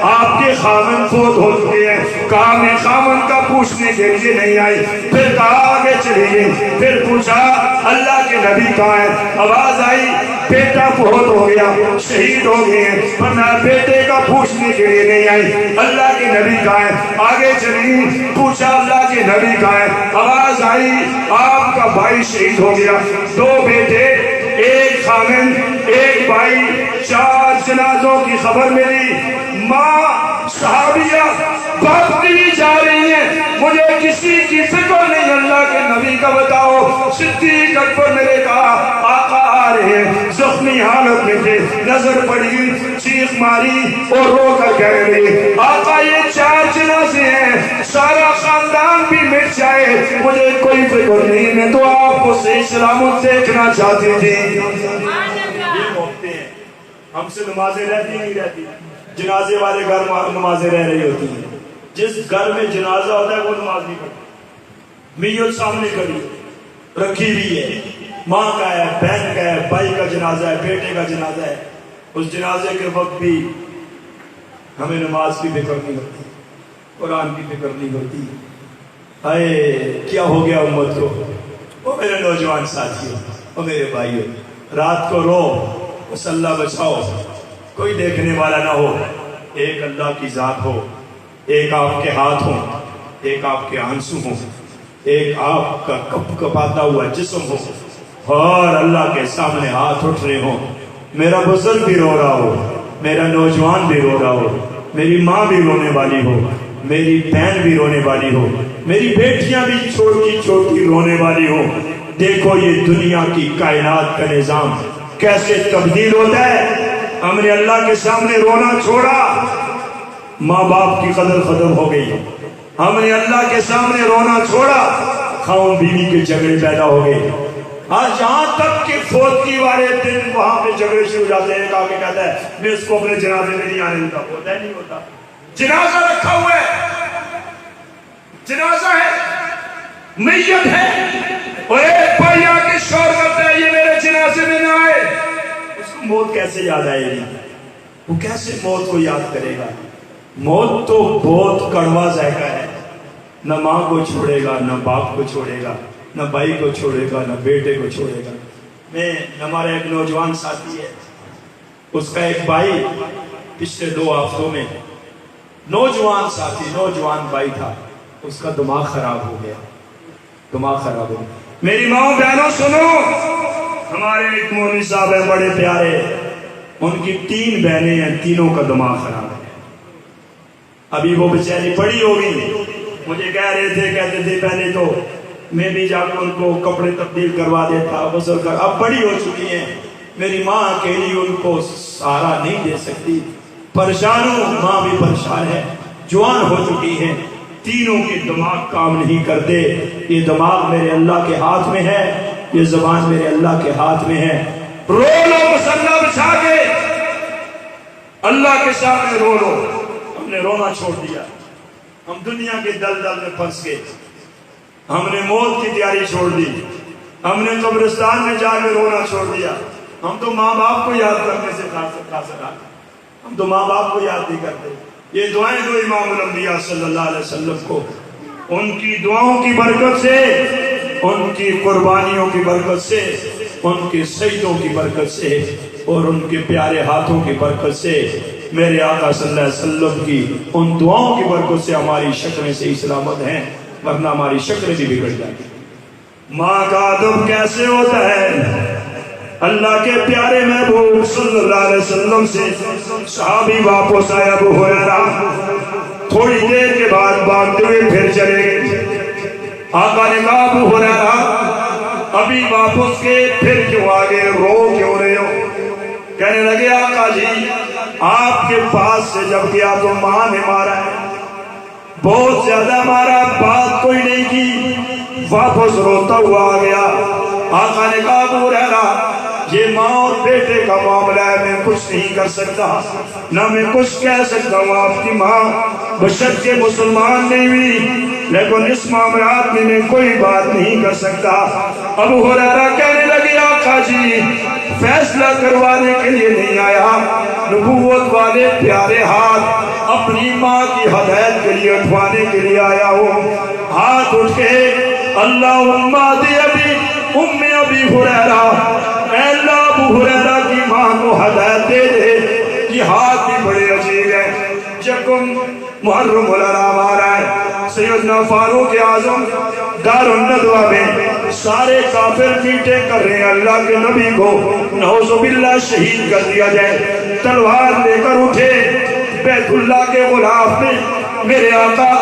آپ کے خامن فوت ہو چکے ہیں. کہا میں خامن کا پوچھنے کے لیے نہیں آئی. پھر کہا آگے چلی گئی. پھر پوچھا اللہ کے نبی کہاں ہیں؟ آواز آئی بیٹا فوت ہو گیا, شہید ہو گئے ہیں, ورنہ بیٹے کا پوچھنے کے لیے نہیں آئی. اللہ کے نبی کہاں ہیں؟ آگے چلی. پوچھا اللہ کے نبی کہاں ہیں؟ آواز آئی آپ کا بھائی شہید ہو گیا. دو بیٹے, ایک خامن ایک بھائی, 4 جنازوں کی خبر ملی. ماں صحابیہ بھاگتی جا رہی ہیں, مجھے کسی کی فکر نہیں. اللہ کے نبی کا بتاؤ. صدیق اکبر نے کہا آقا آ رہے ہیں, زخمی حالت میں تھے. نظر پڑی, چیخ ماری اور رو کر کہہ رہے آقا یہ 4 جنازے ہیں, سارا خاندان بھی مٹ جائے مجھے کوئی فکر نہیں, میں تو آپ کو صحیح سلامت دیکھنا چاہتی تھی. یہ موقعے ہیں, ہم سے نمازیں رہتی نہیں رہتی. جنازے والے گھر نمازیں رہ رہی ہوتی ہیں. جس گھر میں جنازہ ہوتا ہے وہ نماز نہیں پڑھتا. میت سامنے کھڑی رکھی بھی ہے, ماں کا ہے, بہن کا ہے, بھائی کا جنازہ ہے, بیٹے کا جنازہ ہے. اس جنازے کے وقت بھی ہمیں نماز کی فکر نہیں ہوتی, قرآن کی فکر نہیں ہوتی. اے کیا ہو گیا امت کو. وہ میرے نوجوان ساتھیوں, وہ میرے بھائیوں, رات کو رو مسلح بچاؤ, کوئی دیکھنے والا نہ ہو. ایک اللہ کی ذات ہو, ایک آپ کے ہاتھ ہوں, ایک آپ کے آنسو ہوں, ایک آپ کا کپ کپاتا ہوا جسم ہو, اور اللہ کے سامنے ہاتھ اٹھ رہے ہوں. میرا بزرگ بھی رو رہا ہو, میرا نوجوان بھی رو رہا ہو, میری ماں بھی رونے والی ہو, میری بہن بھی رونے والی ہو, میری بیٹیاں بھی چھوٹی چھوٹی رونے والی ہو. دیکھو یہ دنیا کی کائنات کا نظام کیسے تبدیل ہوتا ہے. ہم نے اللہ کے سامنے رونا چھوڑا, ماں باپ کی قدر ختم ہو گئی. ہم نے اللہ کے سامنے رونا چھوڑا, خاون بیوی کے جھگڑے پیدا ہو گئے. آج یہاں تک کہ فوتگی والے دن وہاں پہ جھگڑے شروع ہو جاتے ہیں، ایک آگے کہتا ہے میں اس کو اپنے جنازے میں نہیں آنے دیتا، ہوتا ہے نہیں ہوتا؟ جنازہ رکھا ہوا ہے، جنازہ ہے، میت ہے، اور ایک بھائی آ کے شور کرتا ہے یہ میرے جنازے میں نہ آئے، اس کو موت کیسے یاد آئے گی؟ وہ کیسے موت کو یاد کرے گا؟ موت تو بہت کڑوا ذائقہ ہے، نہ ماں کو چھوڑے گا، نہ باپ کو چھوڑے گا، نہ بھائی کو چھوڑے گا، نہ بیٹے کو چھوڑے گا۔ ہمارا ایک نوجوان ساتھی ہے، اس کا ایک بھائی پچھلے 2 ہفتوں میں، نوجوان ساتھی، نوجوان بھائی تھا، اس کا دماغ خراب ہو گیا، دماغ خراب ہو گیا۔ میری ماں بہنوں سنو، ہمارے ایک مولوی صاحب ہیں بڑے پیارے، ان کی 3 بہنیں ہیں، تینوں کا دماغ خراب ہے۔ ابھی وہ بیچاری بڑی ہوگی، مجھے کہہ رہے تھے، کہتے تھے پہلے تو میں بھی جا کے ان کو کپڑے تبدیل کروا دیتا، غسل کر، اب بڑی ہو چکی ہیں، میری ماں اکیلی ان کو سہارا نہیں دے سکتی، پریشان ہوں، ماں بھی پریشان ہے، جوان ہو چکی ہیں، تینوں کے دماغ کام نہیں کرتے۔ یہ دماغ میرے اللہ کے ہاتھ میں ہے، یہ زبان میرے اللہ کے ہاتھ میں ہے۔ رو لو مسلح بچھا کے، اللہ کے سامنے رو لو۔ ہم نے رونا چھوڑ دیا، ہم دنیا کے دلدل میں پھنس گئے، ہم نے موت کی تیاری چھوڑ دی، ہم نے قبرستان میں جا کے رونا چھوڑ دیا۔ ہم تو ماں باپ کو یاد کرنے سے خاصا، ہم تو ماں باپ کو یاد نہیں کرتے۔ یہ دعائیں دو امام الانبیاء صلی اللہ علیہ وسلم کو، ان کی دعاؤں کی برکت سے، ان کی قربانیوں کی برکت سے، ان کے سجدوں کی برکت سے، اور ان کے پیارے ہاتھوں کی برکت سے، میرے آقا صلی اللہ علیہ وسلم کی ان دعاؤں کی برکت سے ہماری شکلیں صحیح سلامت ہیں، ورنہ ہماری شکلیں بھی بگڑ جائیں گی۔ ماں کا ادب کیسے ہوتا ہے؟ اللہ کے پیارے محبوب صلی اللہ علیہ وسلم سے صحابی واپس آیا، ابو ہریرہ تھوڑی دیر کے بعد بھاگتے ہوئے پھر چلے گئے۔ آقا نے کہا ابو ہریرہ ابھی واپس کے پھر کیوں آگے، رو کیوں رہے ہو؟ کہنے لگے آقا جی آپ کے پاس سے جب گیا تو ماں نے مارا ہے، بہت زیادہ مارا، بات کوئی نہیں کی، واپس روتا ہوا آ گیا۔ آقا نے کہا ابو ہریرہ یہ ماں اور بیٹے کا معاملہ ہے، میں کچھ نہیں کر سکتا، نہ میں کچھ کہہ سکتا ہوں۔ آپ کی ماں بشرط کے مسلمان نہیں ہوئی، لیکن اس معاملات میں میں کوئی بات نہیں کر سکتا۔ ابو ہریرہ کہنے لگے آقا جی فیصلہ کروانے کے لیے نہیں آیا، نبوت والے پیارے ہاتھ اپنی ماں کی ہدایت کے لیے اٹھوانے کے لیے آیا ہوں۔ ہاتھ اٹھ کے اللہم اہد ابی ہریرہ، اے اللہ ابو ہریرہ کی ماں کو ہدایت دے دے۔ یہ ہاتھ بھی بڑے عجیب ہے۔ جکم محرم الحرام آ رہا ہے، سیدنا فاروق اعظم دار الندوہ میں سارے کافر میٹے کر رہے ہیں اللہ کے نبی کو نعوذ باللہ شہید کر دیا جائے، تلوار لے کر اٹھے بیت اللہ کے غلاف میں میرے آقا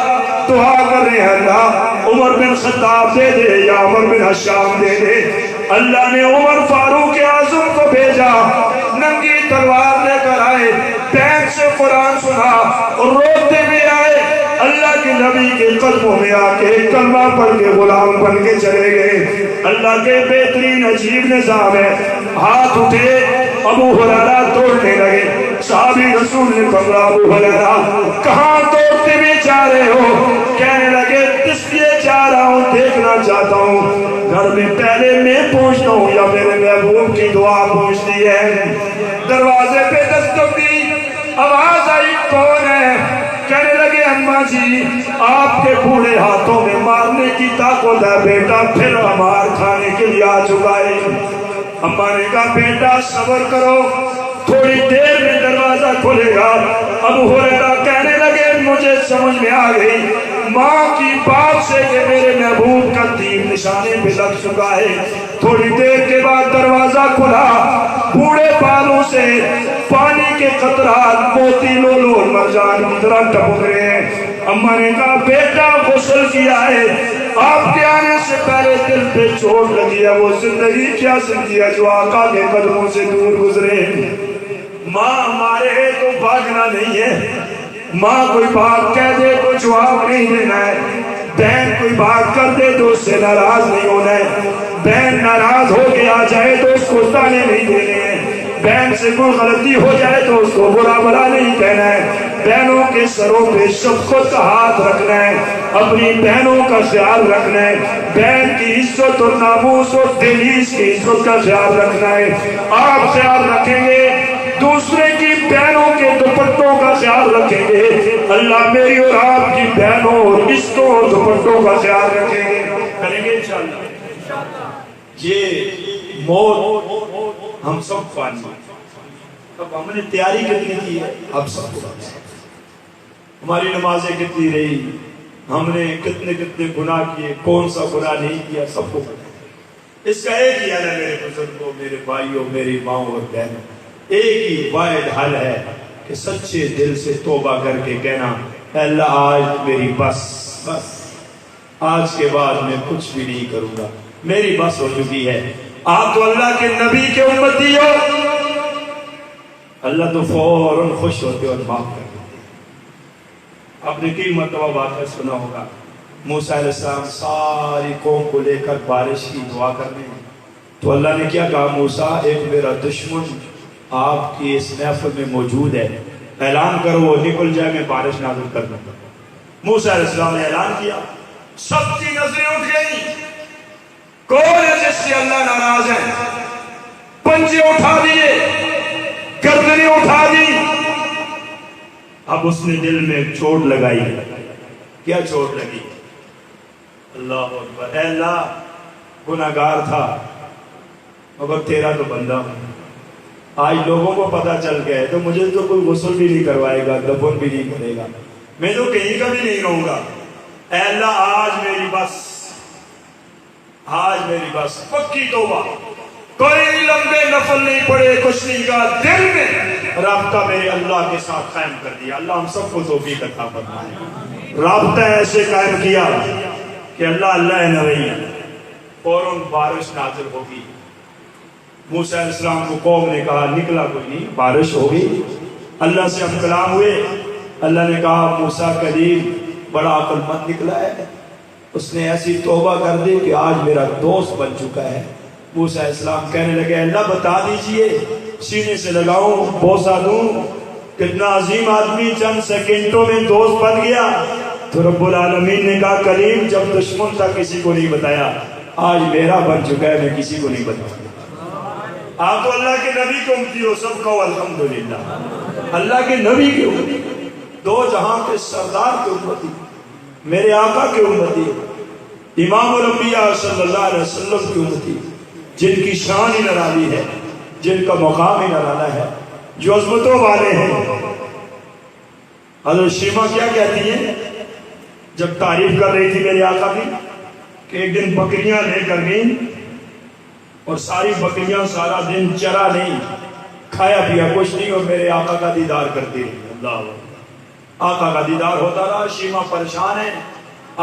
دعا کر رہے ہیں اللہ عمر بن خطاب دے دے یا عمر بن حشام دے دے۔ اللہ نے عمر فاروق اعظم کو بھیجا، ننگی تلوار لے کر آئے، پیر سے قرآن سنا اور روتے بھی آئے، اللہ کے نبی کے قدموں میں آ کے کلمہ پڑھ کے غلام بن کے چلے گئے۔ اللہ کے بہترین عجیب نظام ہے۔ ہاتھ اٹھے ابو ہریرہ توڑنے لگے، صحابی رسول نے پکڑا ابو ہریرہ کہاں توڑتے بھی جا رہے ہو؟ کہنے لگے اس لیے جا رہا ہوں، دیکھنا چاہتا ہوں گھر میں پہلے میں پہنچتا ہوں یا میرے محبوب کی دعا پہنچتی ہے۔ دروازے پہ دستک دی، آواز آئی کون ہے؟ کہنے لگے اماں جی آپ کے بوڑھے ہاتھوں میں مارنے کی طاقت ہے، بیٹا پھر ہمار کھانے کے لیے آ چکا ہے۔ اماں نے کہا بیٹا صبر کرو، تھوڑی دیر میں دروازہ کھلے گا۔ ابو ہریرہ کہنے لگے مجھے سمجھ میں آ گئی ماں کی بات سے کہ میرے محبوب کا تیر نشانے پہ لگ چکا ہے۔ تھوڑی دیر کے بعد دروازہ کھلا، بوڑھے بالوں سے پانی کے قطرات موتی لولو اور مرجان کی طرح ٹپک رہے ہیں۔ اماں نے کہا بیٹا غسل کیا ہے، آپ کے آنے سے پہلے دل پہ چوٹ لگی ہے، وہ زندگی کیا زندگی ہے جو آقا کے قدموں سے دور گزرے۔ ماں ہمارے ہے تو بھاگنا نہیں ہے، ماں کوئی بات کہہ دے تو جواب نہیں دینا ہے، بہن کوئی بات کر دے تو اس سے ناراض نہیں ہونا ہے، بہن ناراض ہو کے آ جائے تو اس کو تانے نہیں دینے ہیں، بہن سے کوئی غلطی ہو جائے تو اس کو برا بھلا نہیں کہنا ہے، بہنوں کے سروں پہ شفقت کا ہاتھ رکھنا ہے، اپنی بہنوں کا خیال رکھنا ہے، بہن کی عزت اور ناموس اور دلیز کی عزت کا خیال رکھنا ہے۔ آپ خیال رکھیں گے، دوسرے کی بہنوں کے دوپٹوں کا خیال رکھیں گے، اللہ میری اور آپ کی بہنوں اور عزتوں اور دوپٹوں کا خیال رکھیں گے، کریں گے انشاءاللہ۔ یہ موت ہم سب پانی، اب ہم نے تیاری کتنی کی ہے اب سب کو، ہماری نمازیں کتنی رہی، ہم نے کتنے گناہ کیے، کون سا گناہ نہیں کیا، سب کو پتہ۔ اس کا ایک ہی حل ہے میرے بزرگوں، میرے بھائیوں، میری ماؤں اور بہنوں، ایک ہی واحد حل ہے کہ سچے دل سے توبہ کر کے کہنا اے اللہ آج میری بس آج کے بعد میں کچھ بھی نہیں کروں گا، میری بس ہو چکی ہے۔ آپ تو اللہ کے نبی کے امتی ہو، اللہ تو فوراً خوش ہوتے اور معاف کر دیتے۔ آپ نے کئی مرتبہ واقعہ سنا ہوگا، موسیٰ علیہ السلام ساری قوم کو لے کر بارش کی دعا کرنے، تو اللہ نے کیا کہا، موسیٰ ایک میرا دشمن آپ کی اس محفل میں موجود ہے، اعلان کرو وہ نکل جائے، میں بارش نازل کر دوں گا۔ موسیٰ علیہ السلام نے اعلان کیا، سب کی نظریں اٹھ گئی، کون ہے جس سے اللہ ناراض ہے؟ پنجے اٹھا دیے، گردنیں اٹھا دی۔ اب اس نے دل میں چوٹ لگائی، کیا چوٹ لگی؟ اللہ اکبر، اے اللہ گناہگار تھا مگر تیرا تو بندہ ہوں، آج لوگوں کو پتہ چل گیا ہے تو مجھے تو کوئی غسل بھی نہیں کروائے گا، دفن بھی نہیں کرے گا، میں تو کہیں کا بھی نہیں رہوں گا، اے اللہ آج میری بس پکی توبہ، کوئی لمبے نفل نہیں پڑے، کچھ نہیں کہا، دل میں رابطہ میرے اللہ کے ساتھ قائم کر دیا۔ اللہ ہم سب کو توفیق عطا فرمائے۔ رابطہ ایسے قائم کیا کہ اللہ ہے نوئی، فوراً بارش نازل ہوگی۔ موسیٰ علیہ السلام کو قوم نے کہا نکلا کوئی نہیں، بارش ہوگی۔ اللہ سے ہم کلام ہوئے، اللہ نے کہا موسیٰ کلیم بڑا عقل مند نکلا ہے، اس نے ایسی توبہ کر دی کہ آج میرا دوست بن چکا ہے۔ موسیٰ علیہ السلام کہنے لگے اللہ بتا دیجئے، سینے سے لگاؤں، بوسہ دوں، کتنا عظیم آدمی چند سیکنڈوں میں دوست بن گیا۔ تو رب العالمین نے کہا کلیم جب دشمن تھا کسی کو نہیں بتایا، آج میرا بن چکا ہے، میں کسی کو نہیں بتاؤں۔ آپ تو اللہ کے نبی کے امتی ہو، سب کہو الحمدللہ۔ اللہ کے نبی کے امتی، دو جہاں کے سردار کے امتی، میرے آقا کے امتی، امام الانبیاء صلی اللہ علیہ وسلم کی امتی، جن کی شان ہی نرالی ہے، جن کا مقام ہی نرالا ہے، جو عظمتوں والے ہیں۔ حضرت شیمہ کیا کہتی ہیں جب تعریف کر رہی تھی میرے آقا کی، کہ ایک دن بکریاں لے کر گئیں اور ساری بکریاں سارا دن چرا نہیں، کھایا پیا کچھ نہیں، اور میرے آقا کا دیدار کرتی رہی۔ اللہ آقا کا دیدار ہوتا رہا، شیمہ پریشان ہے،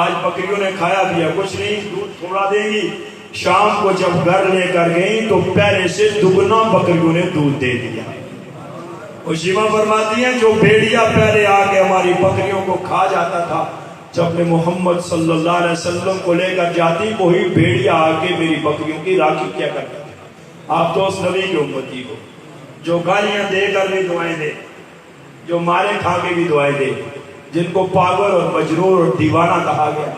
آج بکریوں نے کھایا پیا کچھ نہیں، دودھ تھوڑا دیں گی۔ شام کو جب گھر لے کر گئیں تو پہلے سے دگنا بکریوں نے دودھ دے دیا۔ اور شیمہ فرماتی ہیں جو بھیڑیا پہلے آ کے ہماری بکریوں کو کھا جاتا تھا، جب میں محمد صلی اللہ علیہ وسلم کو لے کر جاتی وہی بھیڑیا آ کے میری بکریوں کی راکھی کیا کرتا تھا۔ آپ تو اس نبی کی امتی ہو جو گالیاں دے کر بھی دعائیں دے، جو مارے کھا کے بھی دعائیں دے، جن کو پاگل اور مجرور اور دیوانہ کہا گیا،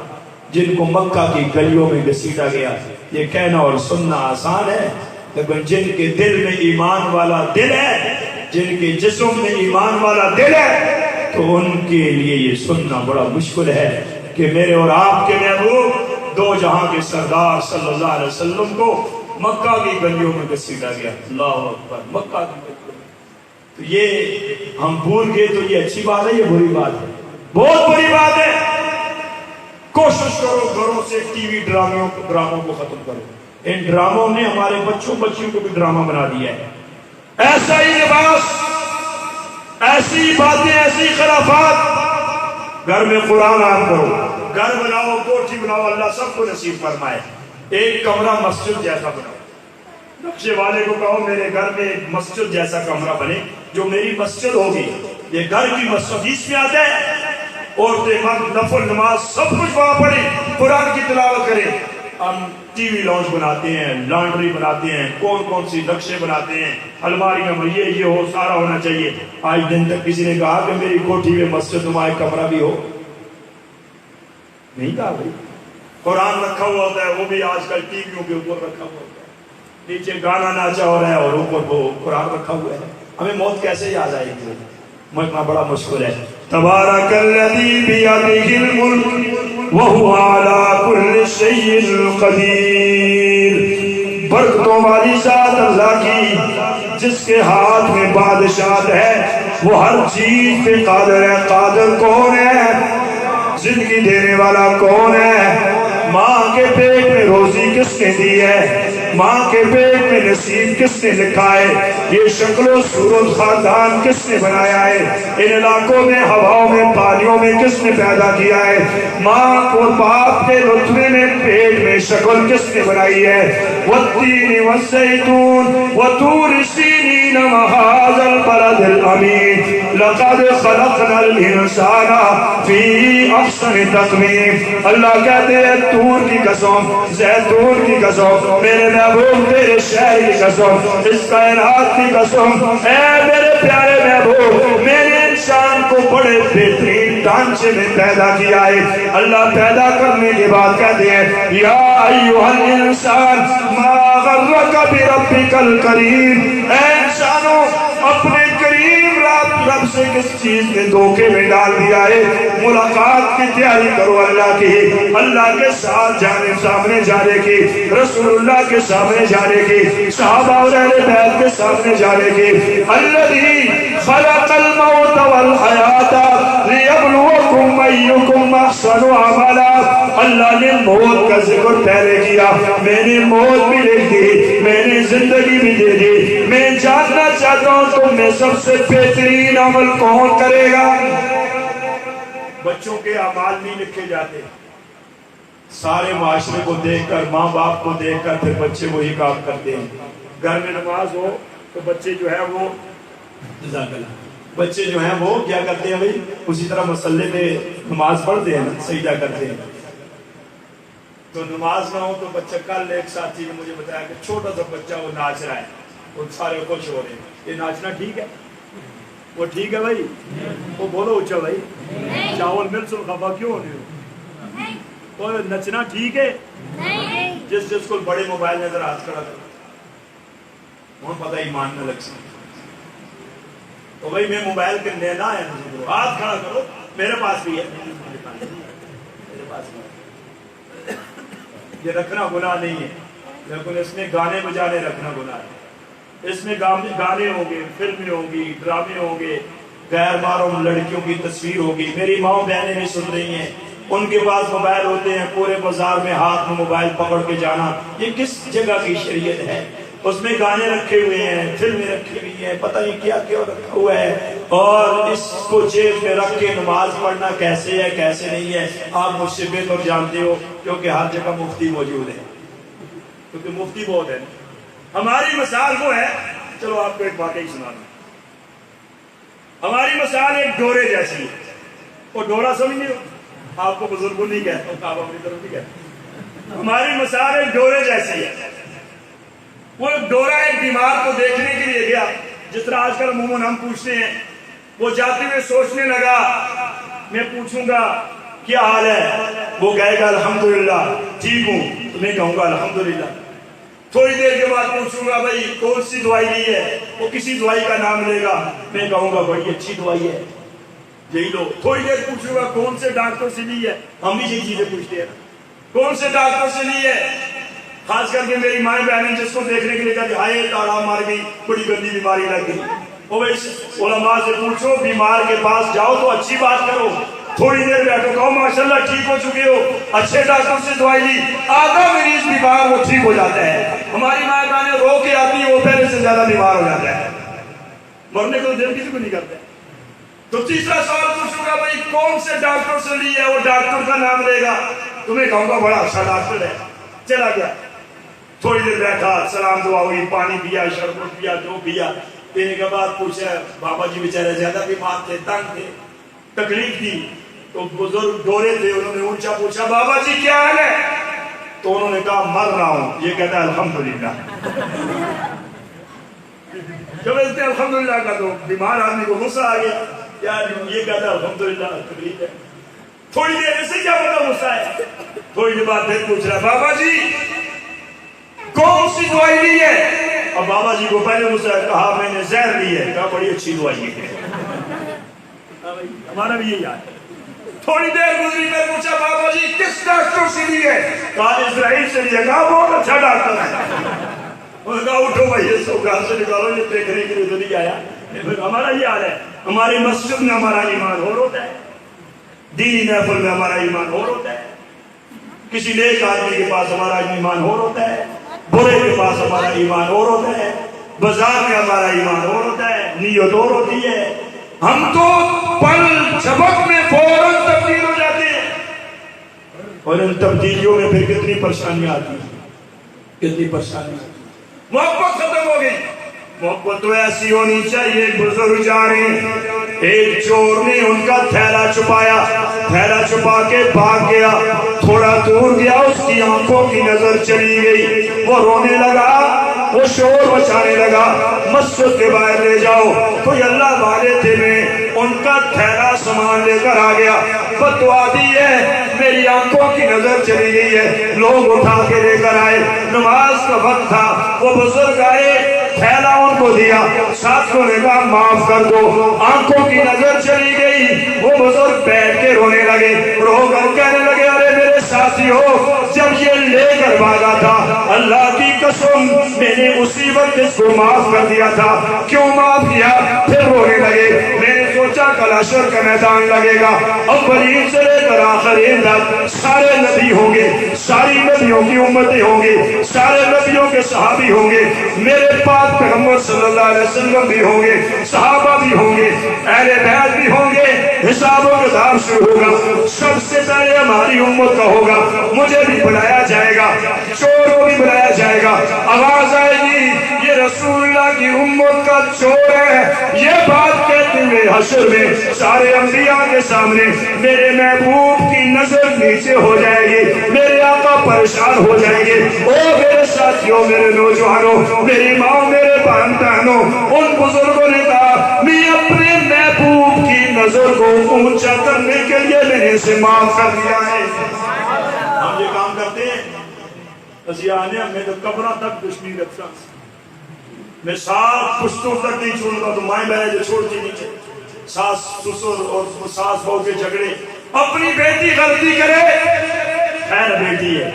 جن کو مکہ کی گلیوں میں گھسیٹا گیا۔ یہ کہنا اور سننا آسان ہے، لیکن جن کے دل میں ایمان والا دل ہے، جن کے جسم میں ایمان والا دل ہے، تو ان کے لیے یہ سننا بڑا مشکل ہے کہ میرے اور آپ کے محبوب دو جہاں کے سردار صلی اللہ علیہ وسلم کو مکہ کی گلیوں میں گھسیٹا گیا۔ اللہ اکبر، مکہ کی گلیوں میں۔ تو یہ ہم بھول گئے تو یہ اچھی بات ہے، یہ بری بات ہے؟ بہت بڑی بات ہے۔ کوشش کرو گھروں سے ٹی وی ڈراموں کو ختم کرو۔ ان ڈراموں نے ہمارے بچیوں کو بھی ڈرامہ بنا دیا ہے۔ ایسا ہی لباس، ایسی باتیں، ایسی خرافات، گھر میں قرآن عام کرو، گھر بناؤ، کوٹھی بناؤ، اللہ سب کو نصیب فرمائے۔ ایک کمرہ مسجد جیسا بناؤ، نقشے والے کو کہو میرے گھر میں مسجد جیسا کمرہ بنے، جو میری مسجد ہوگی، یہ گھر کی مسجد، اس میں آتا ہے عورتیں مرد نفل نماز سب کچھ وہاں پڑھیں، قرآن کی تلاوت کریں، ہم ٹی وی لانچ بناتے ہیں، لانڈری بناتے ہیں، کون کون سی نقشے بناتے ہیں، الماریوں میں یہ ہو، سارا ہونا چاہیے. آج دن تک کسی نے کہا کہ میری کوٹھی میں مسجد نما کمرہ بھی ہو؟ نہیں کہا بھائی. قرآن رکھا ہوا ہوتا ہے، وہ بھی آج کل ٹی ویوں کے اوپر رکھا ہوا ہوتا ہے، نیچے گانا ناچا ہو رہا ہے اور اوپر وہ قرآن رکھا ہوا ہے. ہمیں موت کیسے یاد آئے گی؟ مرنا بڑا مشکل ہے. تبارک الذی بیدہ الملک وہو علی کل شیء قدیر. برکتوں والی ذات اللہ کی جس کے ہاتھ میں بادشاہت ہے، وہ ہر چیز پہ قادر ہے. قادر کون ہے؟ زندگی دینے والا کون ہے؟ ماں کے پیٹ میں روزی کس نے دی ہے؟ ماں کے پیٹ میں نصیب کس نے لکھا ہے؟ یہ شکل و صورت خاندان کس نے بنایا ہے؟ ان علاقوں میں، ہواؤں میں، پانیوں میں کس نے پیدا کیا ہے؟ ماں کو باپ کے رتبے میں پیٹ میں شکل کس نے بنائی ہے؟ والتین والزیتون وطور سینین وہذا البلد الامین لقد خلقنا الانسان فی احسن تقویم. اللہ کہتے ہیں طور کی قسم، زیتون کی قسم، میرے محبوب تیرے شہر کی قسم، اس کائنات کی قسم، اے میرے پیارے محبوب میں نے انسان کو بڑے بہترین ڈھانچے میں پیدا کیا ہے. اللہ پیدا کرنے کے بعد کہتے ہیں یا ایھا الانسان ما غرک بربک الکریم. اے انسانوں، اپنے کریم رب سے کس چیز نے دھوکے میں ڈال دیا ہے؟ ملاقات کی تیاری کرو اللہ کی، اللہ کے ساتھ جانے سامنے جانے کی، رسول اللہ کے سامنے جانے کی، صحابہ اور اہل بیت کے سامنے جانے کی. الذی خلق الموت والحیات لیبلوکم ایکم احسن عملا. اللہ نے موت کا ذکر پہلے کیا، میں نے موت بھی لکھ دی، میں نے زندگی بھی دے دی. میں جاننا چاہتا ہوں تم میں سب سے بہترین عمل کون کرے گا؟ بچوں کے اعمال نہیں لکھے جاتے، سارے معاشرے کو دیکھ کر، ماں باپ کو دیکھ کر پھر بچے وہی کام کرتے ہیں. گھر میں نماز ہو تو بچے جو ہے وہ بچے جو ہیں وہ کیا کرتے ہیں بھائی؟ اسی طرح مسلے پہ نماز پڑھتے ہیں، سجدہ کرتے ہیں. تو نماز نہ ہو تو بچہ، کل ایک ساتھی نے مجھے بتایا کہ چھوٹا سا بچہ وہ ناچ رہا ہے، وہ سارے خوش ہو رہے ہیں. یہ ناچنا ٹھیک ہے؟ وہ ٹھیک ہے بھائی؟ وہ بولو اچھا بھائی، چاول مل سن خفا کیوں ہو رہے ہو؟ وہ نچنا ٹھیک ہے؟ جس کو بڑے موبائل نظر ہاتھ کھڑا کرو، وہاں پتہ ایمان نہ لگ سکتا. تو بھائی میں موبائل کے لینا ہے، ہاتھ کھڑا کرو، میرے پاس بھی ہے، میرے پاس بھی ہے. یہ رکھنا گناہ نہیں ہے، لیکن اس میں گانے بجانے رکھنا گناہ ہے. اس میں گانے ہوں گے، فلمیں ہوں گی، ڈرامے ہوں گے، غیر محرم لڑکیوں کی تصویر ہوگی. میری ماں بہنیں بھی سن رہی ہیں، ان کے پاس موبائل ہوتے ہیں، پورے بازار میں ہاتھ میں موبائل پکڑ کے جانا، یہ کس جگہ کی شریعت ہے؟ اس میں گانے رکھے ہوئے ہیں، فلمیں رکھی ہوئی ہیں، پتہ نہیں کیا کیا رکھا ہوا ہے. اور اس کو جیب میں رکھ کے نماز پڑھنا کیسے ہے کیسے نہیں ہے آپ مجھ سے بہتر جانتے ہو، کیونکہ ہر جگہ مفتی موجود ہے، کیونکہ مفتی بہت ہے. ہماری مثال وہ ہے، چلو آپ کو ایک واقعی سنا دوں. ہماری مثال ایک ڈورے جیسی ہے. وہ ڈورا سمجھے ہو؟ آپ کو بزرگوں نہیں کہتا ہوں، آپ اپنی طرف نہیں کہتے. ہماری مثال ایک ڈورے جیسی ہے. وہ ڈورا ایک بیمار کو دیکھنے کے لیے گیا، جس طرح آج کل عموماً ہم پوچھتے ہیں. وہ جاتے ہوئے سوچنے لگا میں پوچھوں گا کیا حال ہے؟ وہ کہے گا الحمدللہ ٹھیک ہوں، تو میں کہوں گا الحمدللہ. تھوڑی دیر کے بعد پوچھوں گا بھائی کون سی دوائی لی ہے؟ وہ کسی دوائی کا نام لے گا، میں کہوں گا بڑی اچھی دوائی ہے، یہی لو. تھوڑی دیر پوچھوں گا کون سے ڈاکٹر سے لی ہے؟ ہم بھی یہی چیزیں پوچھتے ہیں، کون سے ڈاکٹر سے لی ہے؟ خاص کر کے میری مائیں بہنیں جس کو دیکھنے کے لیے کہتے ہائے تاڑا مار گئی، بڑی گندی بیماری لگ گئی. وہ علماء سے پوچھو، بیمار کے پاس جاؤ تو اچھی بات کرو، تھوڑی دیر بیٹھو کہو ماشاءاللہ ٹھیک ہو چکے ہو، اچھے ڈاکٹر سے دوائی لی، آدھا مریض بیمار وہ ٹھیک ہو جاتا ہے. ہماری مائیں بہنیں رو کے آتی ہیں، وہ پہلے سے زیادہ بیمار ہو جاتا ہے، مرنے کو دل کسی کو نہیں کرتا. تو تیسرا سوال پوچھوں گا بھائی کون سے ڈاکٹر سے لی ہے؟ وہ ڈاکٹر کا نام لے گا، تمہیں کہوں گا بڑا اچھا ڈاکٹر ہے. چلا گیا، تھوڑی دیر بیٹھا، سلام دعا ہوئی، پانی پیا، شربت پیا، جو پیا. پینے کے بعد پوچھا بابا جی بیچارے زیادہ بیمار تھے، تنگ تھے، تکلیف تھی. تو بزرگ ڈورے تھے، انہوں نے اونچا پوچھا بابا جی کیا حال ہے؟ تو انہوں نے کہا مر رہا ہوں، یہ کہتا ہے الحمدللہ۔ جب اس نے الحمدللہ کا تو بیمار آدمی کو غصہ آ گیا، یار یہ کہتا ہے الحمدللہ تکلیف ہے۔ تھوڑی دیر اسے کیا پتا غصہ ہے، تھوڑی دیر بعد پھر پوچھ رہا بابا جی کون سی دوائی لی ہے؟ اب بابا جی کو پہلے غصہ ہے، کہا میں نے زہر لی ہے، کہا بڑی اچھی دوائی ہے۔ ہمارا بھی یہی حال ہے۔ تھوڑی دیر گزری میں پوچھا بابا جی کس ڈاکٹر سے لی ہے؟ کہا اسرائیل سے لی ہے۔ کہا بہت اچھا ڈاکٹر ہے۔ انہوں نے کہا اٹھو بھائی اس کو گھر سے نکالو، یہ دیکھنے کے لیے تو نہیں آیا۔ ہمارا یہ حال ہے، ہماری مسجد میں ہمارا ایمان اور ہوتا ہے، دینی محفل میں ہمارا ایمان اور ہوتا ہے، کسی نیک آدمی کے پاس ہمارا ایمان اور ہوتا ہے، برے کے پاس ہمارا ایمان اور ہوتا ہے، بازار میں ہمارا ایمان اور ہوتا ہے، نیت اور ہوتی ہے۔ ہم تو پل جھپک میں فوراً تبدیل ہو جاتے ہیں، اور ان تبدیلیوں میں پھر کتنی پریشانیاں آتی ہیں، کتنی پریشانیاں۔ محبت ختم ہو گئی۔ محبت تو ایسی ہونی چاہیے۔ ایک بزرگ جا رہے ہیں، ایک چور نے ان کا تھیلا چھپایا، تھیلا چھپا کے بھاگ گیا، تھوڑا دور گیا، اس کی آنکھوں کی نظر چلی گئی، وہ رونے لگا، وہ شور مچانے لگا، مسجد کے باہر لے جاؤ۔ کوئی اللہ والے تھے، میں ان کا تھیلا سامان لے کر آ گیا، فتوا دی ہے میری آنکھوں کی نظر چلی گئی ہے۔ لوگ اٹھا کے لے کر آئے، نماز کا وقت تھا، وہ بزرگ آئے، تھیلا ان کو دیا، ساتھیوں نے کہا معاف کر دو، آنکھوں کی نظر چلی گئی۔ وہ بزرگ بیٹھ کے رونے لگے، رو کر کہنے لگے ارے میرے ساتھیو، جب یہ لے کر بھاگا تھا اللہ کی قسم میں نے اسی وقت اس کو معاف کر دیا تھا، کیوں معاف کیا؟ پھر رونے لگے۔ میں نے سوچا کل حشر کا میدان لگے گا، اولین سے لے کر آخرین تک سارے نبی ہوں گے، ساری نبیوں کی امتیں ہوں گی، سارے نبیوں کے صحابی ہوں گے، میرے پاک پیغمبر صلی اللہ علیہ وسلم بھی ہوں گے، صحابہ بھی ہوں گے، اہل بیت بھی ہوں گے۔ حساب و کتاب شروع ہوگا، سب سے پہلے ہماری امت کا ہوگا، مجھے بھی بلایا جائے گا، چور کو بھی بلایا جائے گا، آواز آئے گی یہ رسول اللہ کی امت کا چور ہے۔ یہ بات کہتے ہوئے حشر میں سارے انبیاء کے سامنے میرے محبوب کی نظر نیچے ہو جائے گی، میرے آقا پریشان ہو جائیں گے۔ او میرے ساتھیوں، میرے نوجوانوں، میری ماں، میرے بہن بہنوں، ان بزرگوں نے کہا میں اپنے محبوب کی نظر کو اونچا کرنے کے لیے میں نے اسے معاف کر دیا ہے۔ ہم یہ کام کرتے ہیں، اسی آنے ہمیں تو قبرہ تک دشمنی رکھتا، میں سات پشتوں تک نہیں چھوڑوں گا، تو مائیں بہنیں جو چھوڑتی نہیں، ساس سسر اور ساس بہو کے جھگڑے، اپنی بیٹی غلطی کرے، خیر بیٹی ہے،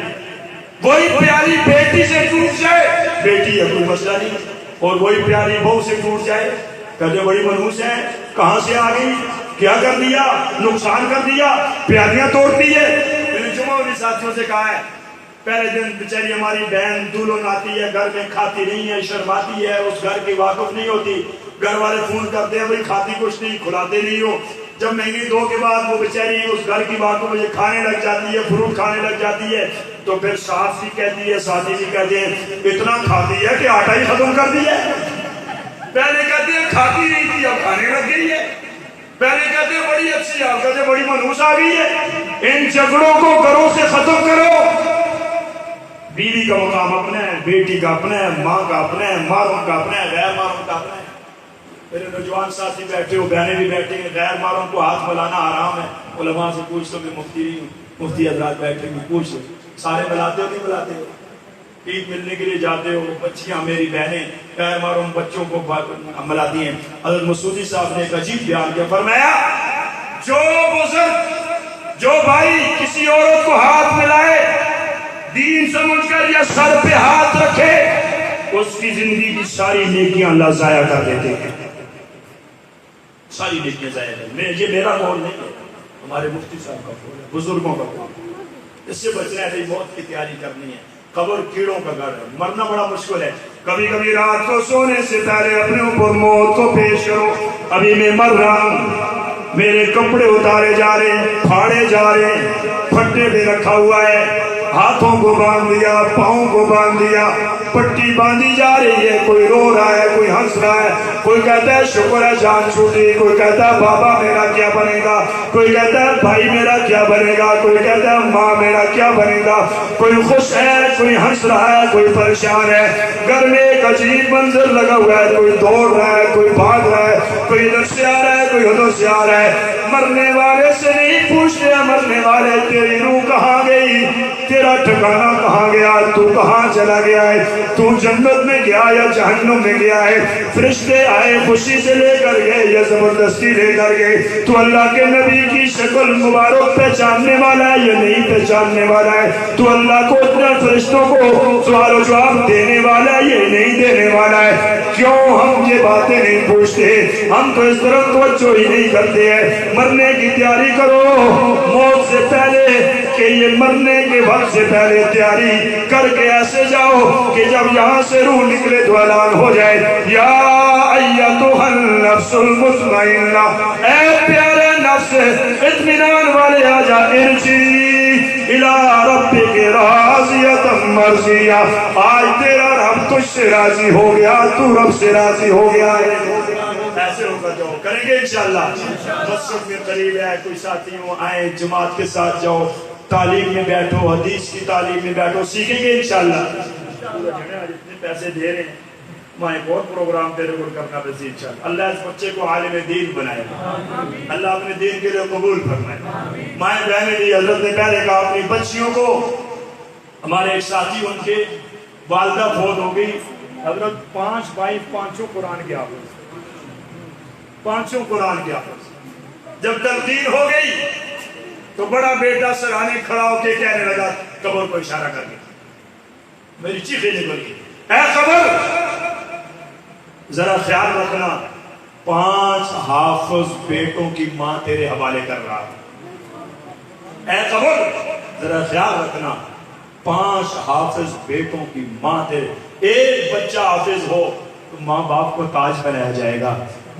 وہی پیاری بیٹی سے ٹوٹ جائے، بیٹی ہے کوئی مسئلہ نہیں، اور وہی پیاری بہو سے ٹوٹ جائے، کہتے بڑی منحوس ہے، کہاں سے آ گئی، کیا کر دیا، نقصان کر دیا، پیاریاں توڑتی ہے۔ میں نے جمعہ والی ساتھیوں سے کہا ہے، پہلے دن بیچاری ہماری بہن دلہن آتی ہے، گھر میں کھاتی نہیں ہے، شرماتی ہے، اس گھر کی واقف نہیں ہوتی، گھر والے فون کرتے ہیں بھائی کھاتی کچھ نہیں، کھلاتے نہیں ہو۔ جب مہینے دو کے بعد وہ بیچاری اس گھر کی واقف مجھے کھانے لگ جاتی ہے، فروٹ کھانے لگ جاتی ہے، تو پھر ساس بھی کہتی ہے، ساتھی بھی کہتے ہیں اتنا کھاتی ہے کہ آٹا ہی ختم کر دیا ہے۔ پہلے کہتے ہیں کھاتی نہیں تھی، اب کھانے لگ گئی ہے۔ پہلے کہتے ہیں بڑی اچھی ہے، اب کہتے ہیں بڑی منحوس آ گئی ہے۔ ان جھگڑوں کو گھروں سے ختم کرو۔ بیوی کا مقام اپنا ہے، بیٹی کا اپنا ہے، ماں کا اپنا ہے، ماروں کا اپنا ہے، غیر ماروں کا اپنا ہے۔ میرے نوجوان ساتھی بیٹھے ہو، بہنیں بھی بیٹھے ہیں، غیر ماروں کو ہاتھ ملانا حرام ہے۔ علماء سے پوچھ لو، میں مفتی نہیں ہوں، مفتی حضرات بیٹھے ہیں، پوچھ لو سارے ملاتے ہو نہیں ملاتے ہو؟ عید ملنے کے لیے جاتے ہو، بچیاں میری بہنیں غیر محرم بچوں کو ملاتی ہیں۔ حضرت مسعودی صاحب نے ایک عجیب بیان کیا، فرمایا جو بزرگ، جو بھائی کسی عورت کو ہاتھ ملائے دین سمجھ کر یا سر پہ ہاتھ رکھے، اس کی زندگی کی ساری نیکیاں اللہ ضائع کر دیتے ہیں، ساری نیکیاں ضائع کر۔ یہ میرا قول نہیں ہے، ہمارے مفتی صاحب کا قول ہے، بزرگوں کا قول ہے۔ اس سے بچنا ہے، موت کی تیاری کرنی ہے۔ قبر کیڑوں کا گھر ہے، مرنا بڑا مشکل ہے۔ کبھی کبھی رات کو سونے سے پہلے اپنے اوپر موت کو پیش کرو، ابھی میں مر رہا ہوں، میرے کپڑے اتارے جا رہے ہیں، پھاڑے جا رہے ہیں، پھٹے پہ رکھا ہوا ہے، ہاتھوں کو باندھ دیا، پاؤں کو باندھ دیا، پٹی باندھی جا رہی ہے، کوئی رو رہا ہے، کوئی ہنس رہا ہے، کوئی کہتا ہے شکر ہے جان چھوٹی، کوئی کہتا ہے بابا میرا کیا بنے گا، کوئی کہتا ہے بھائی میرا کیا بنے گا، کوئی کہتا ہے ماں میرا کیا بنے گا، کوئی خوش ہے، کوئی ہنس رہا ہے، کوئی پریشان ہے۔ گھر میں ایک عجیب منظر لگا ہوا ہے، کوئی دوڑ رہا ہے، کوئی بھاگ رہا ہے، کوئی ادھر سے آ رہا ہے، کوئی ادھر سے آ رہا ہے۔ مرنے والے سے نہیں پوچھتے، مرنے والے تیری روح کہاں گئی، تیرا ٹھکانہ کہاں گیا، تو کہاں چلا گیا ہے، تو جنت میں گیا یا جہنم میں گیا ہے۔ فرشتے آئے خوشی سے لے کر گئے یا زبردستی لے کر گئے، تو اللہ کے نبی کی شکل مبارک پہچاننے والا ہے یا نہیں پہچاننے والا ہے، تو اللہ کو اپنے فرشتوں کو سوال و جواب دینے والا ہے یا نہیں دینے والا ہے۔ کیوں ہم یہ باتیں نہیں پوچھتے؟ ہم تو اس طرف توجہ ہی نہیں کرتے ہیں۔ مرنے کی تیاری کرو موت سے پہلے، کہ یہ مرنے کے وقت سے پہلے تیاری کر کے ایسے جاؤ کہ جب یہاں سے روح نکلے تو اعلان ہو جائے، یا ایتھا النفس المطمئنہ، اے پیارے نفس اطمینان والے آجا، ارجعی الی ربک راضیۃ مرضیہ، آج تیرا رب تجھ سے راضی ہو گیا، تو رب سے راضی ہو گیا ہے۔ ایسے ہو کر جاؤ، کریں گے انشاءاللہ۔ مسجد میں قریب ہے، کوئی ساتھیوں آئیں، جماعت کے ساتھ جاؤ، تعلیم میں بیٹھو، حدیث کی تعلیم میں بیٹھو، سیکھیں گے انشاءاللہ۔ جتنے پیسے دے رہے ہیں میں ایک اور پروگرام تیرے کو کرنا بس انشاءاللہ۔ اللہ اس بچے کو عالم دین بنائے، اللہ اپنے دین کے لیے قبول فرمائے۔ مائیں بہنیں بھی، حضرت نے پہلے کہا اپنی بچیوں کو، ہمارے ایک ساتھی ان کے والدہ فوت ہو گئی، حضرت 5 بھائی، پانچوں قرآن کے حافظ، پانچوں قرآن کے حافظ۔ جب تلقین ہو گئی تو بڑا بیٹا سرانے کھڑا ہو کے کہنے لگا، قبر کو اشارہ کر کے، میری چیخیں نکل گئی، اے قبر ذرا خیال رکھنا، 5 حافظ بیٹوں کی ماں تیرے حوالے کر رہا ہے۔ اے قبر ذرا خیال رکھنا، 5 حافظ بیٹوں کی ماں تیرے، ایک بچہ حافظ ہو تو ماں باپ کو تاج بنایا جائے گا۔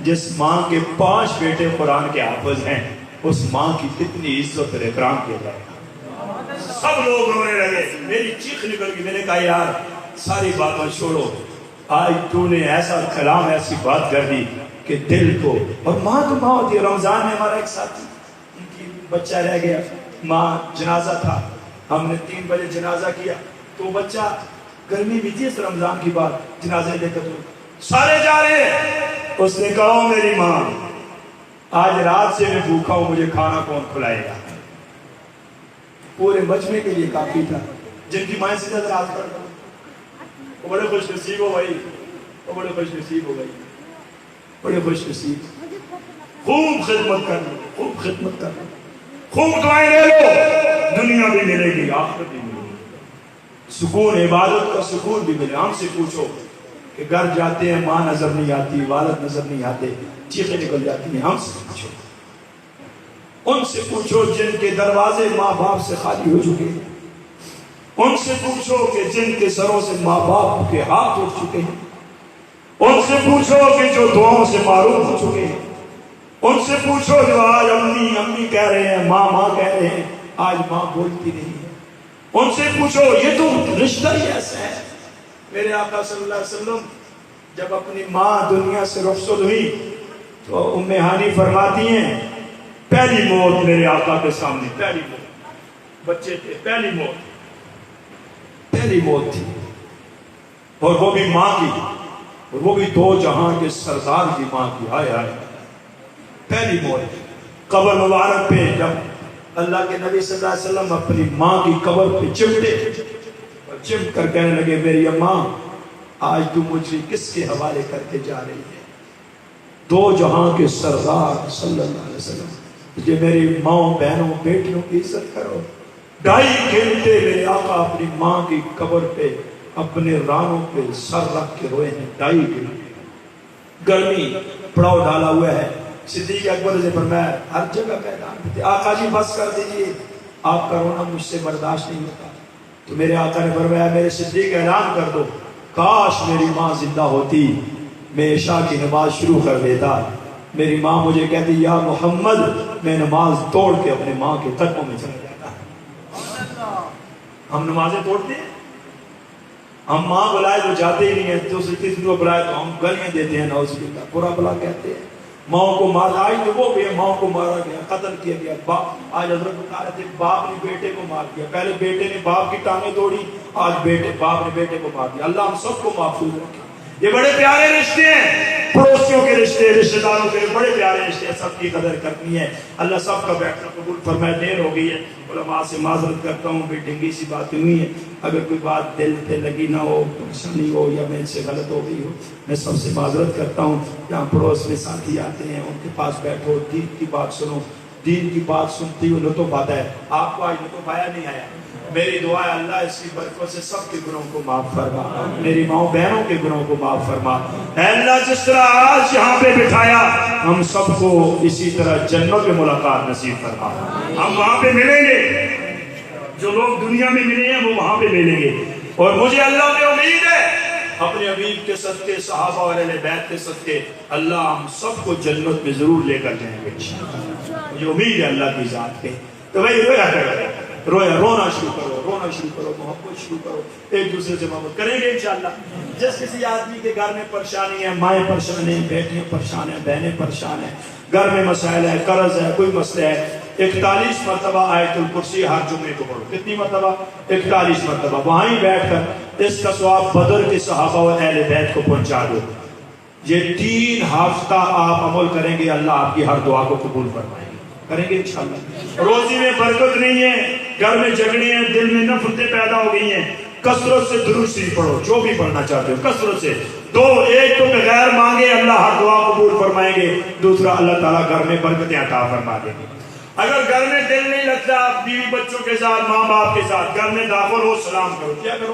جس ماں کے 5 بیٹے قرآن کے حافظ ہیں، اس ماں کی کتنی عزت اور اکرام کیا جائے گا۔ سب لوگ رونے لگے، میری چیخ نکل گئی، میں نے کہا یار ساری باتیں چھوڑو، آج تو نے ایسا کلام، ایسی بات کر دی کہ دل کو، اور ماں تو ماں ہوتی ہے۔ رمضان میں ہمارا ایک ساتھی، ان کی بچہ رہ گیا، ماں جنازہ تھا، ہم نے 3 بجے جنازہ کیا، تو بچہ، گرمی بھی تھی اس رمضان کی بات، جنازے لے کر سارے جا رہے ہیں، اس نے کہا میری ماں آج رات سے میں بھوکا ہوں، مجھے کھانا کون کھلائے گا؟ پورے مجمع کے لیے کافی تھا، جن کی مائیں سے نظر آتا تھا، وہ بڑے خوش نصیب ہو بھائی، وہ بڑے خوش نصیب ہو گئی، بڑے خوش نصیب۔ خوب خدمت کرنا، خوب خدمت کرنا، خوب دعائیں لے لو، دنیا بھی ملے گی، آخرت بھی ملے گی، سکون عبادت کا سکون بھی ملے۔ ہم سے پوچھو کہ گھر جاتے ہیں، ماں نظر نہیں آتی، والد نظر نہیں آتے، چیخیں نکل جاتی ہیں۔ ہم سے پوچھو، ان سے پوچھو جن کے دروازے ماں باپ سے خالی ہو چکے ہیں، ان سے پوچھو کہ جن کے سروں سے ماں باپ کے ہاتھ اٹھ چکے ہیں، ان سے پوچھو کہ جو دعاؤں سے معروف ہو چکے ہیں، ان سے پوچھو جو آج امی امی کہہ رہے ہیں، ماں ماں کہہ رہے ہیں، آج ماں بولتی نہیں ہے، ان سے پوچھو، یہ تو رشتہ ہی ایسا ہے۔ میرے آقا صلی اللہ علیہ وسلم جب اپنی ماں دنیا سے رخصت ہوئی تو ام ہانی فرماتی ہیں، پہلی موت میرے آقا کے سامنے، پہلی موت، بچے تھے، پہلی موت تھی، اور وہ بھی ماں کی، اور وہ بھی 2 جہاں کے سردار کی ماں کی، ہائے ہائے، پہلی موت۔ قبر مبارک پہ جب اللہ کے نبی صلی اللہ علیہ وسلم اپنی ماں کی قبر پہ چمٹے اور چمٹ کر کہنے لگے، میری اماں آج تو مجھے کس کے حوالے کر کے جا رہی ہے؟ 2 جہاں کے سردار صلی اللہ علیہ وسلم، یہ میری ماں بہنوں بیٹیوں کی عزت کرو۔ 2.5 گھنٹے میرے آقا اپنی ماں کی قبر پہ اپنے رانوں پہ سر رکھ کے روئے ہیں، 2.5 گھنٹے، گرمی پڑاؤ ڈالا ہوا ہے۔ صدیق اکبر سے فرمایا، ہر جگہ میدان تھے، آقا جی بس کر دیجئے، آپ کا رونا مجھ سے برداشت نہیں ہوتا۔ تو میرے آقا نے فرمایا، میرے صدیق اعلان کر دو، کاش میری ماں زندہ ہوتی، میں عشاء کی نماز شروع کر دیتا، میری ماں مجھے کہتی یا محمد، میں نماز توڑ کے اپنے ماں کے قدموں میں چلا جاتا۔ ہم نمازیں توڑتے ہیں؟ ہم ماں بلائے تو جاتے ہی نہیں ہیں، تو کسی کو بلائے تو ہم گلیاں دیتے ہیں، نعوذ باللہ، برا بلا کہتے ہیں. ماں کو مارا، آج تو وہ بھی ہے، ماں کو مارا گیا، قتل کیا گیا. آج حضرت بتا رہے تھے باپ نے بیٹے کو مار دیا، پہلے بیٹے نے باپ کی ٹانگیں توڑی، آج باپ نے بیٹے کو مار دیا. اللہ ہم سب کو محفوظ رکھے. یہ بڑے پیارے رشتے ہیں، پڑوسیوں کے رشتے، رشتے داروں کے بڑے پیارے رشتے ہیں، سب کی قدر کرنی ہے. اللہ سب کا بیٹھنا قبول فرمائے. دیر ہو گئی ہے، علماء سے معذرت کرتا ہوں، بھی ڈنگی سی بات ہوئی ہے، اگر کوئی بات دل پہ لگی نہ ہو، پریشانی ہو یا میرے سے غلط ہو گئی ہو، میں سب سے معذرت کرتا ہوں. یہاں پڑوس میں ساتھی آتے ہیں، ان کے پاس بیٹھو، دین کی بات سنو، دین کی بات سنتی ہو لطف آتا ہے. آپ کو آج لطف آیا نہیں آیا؟ میری دعا ہے اللہ اس کی برکت سے سب کے گناہوں کو معاف فرما، میری ماؤں بہنوں کے گناہوں کو معاف فرما. اے اللہ جس طرح آج یہاں پہ بٹھایا، ہم سب کو اسی طرح جنت میں ملاقات نصیب فرما. ہم وہاں پہ ملیں گے، جو لوگ دنیا میں ملے ہیں وہ وہاں پہ ملیں گے. اور مجھے اللہ میں امید ہے اپنے حبیب کے صدقے، صحابہ اور اہل بیت کے صدقے، اللہ ہم سب کو جنت میں ضرور لے کر جائیں گے. مجھے امید ہے اللہ کی ذات پہ. تو بھائی رویا کرو، رونا شروع کرو، رونا شروع کرو، محبت شروع کرو، ایک دوسرے سے محبت کریں گے انشاءاللہ. جس کسی آدمی کے گھر میں پریشانی ہے، مائیں پریشان ہیں، بیٹیاں پریشان ہیں، بہنیں پریشان ہیں، گھر میں مسائل ہے، قرض ہے، کوئی مسئلہ ہے، 41 مرتبہ آیت الکرسی ہر جمعے کو پڑھو. کتنی مرتبہ؟ 41 مرتبہ. وہاں ہی بیٹھ کر اس کا ثواب بدر کے صحابہ و اہل بیت کو پہنچا دو. یہ 3 ہفتہ آپ عمل کریں گے، اللہ آپ کی ہر دعا کو قبول فرمائیں گے. کریں گے انشاءاللہ. روزی میں برکت نہیں ہے، گھر میں جھگڑے ہیں، دل میں نفرتیں پیدا ہو گئی ہیں. کثرت سے درود شریف پڑھو، جو بھی پڑھنا چاہتے ہو کثرت سے. ایک تو بغیر مانگے اللہ ہر دعا قبول فرمائیں گے، دوسرا اللہ تعالیٰ گھر میں برکتیں عطا فرما دیں گے. اگر گھر میں دل نہیں لگتا بیوی بچوں کے ساتھ، ماں باپ کے ساتھ، گھر میں داخل ہو سلام کرو. کیا کرو؟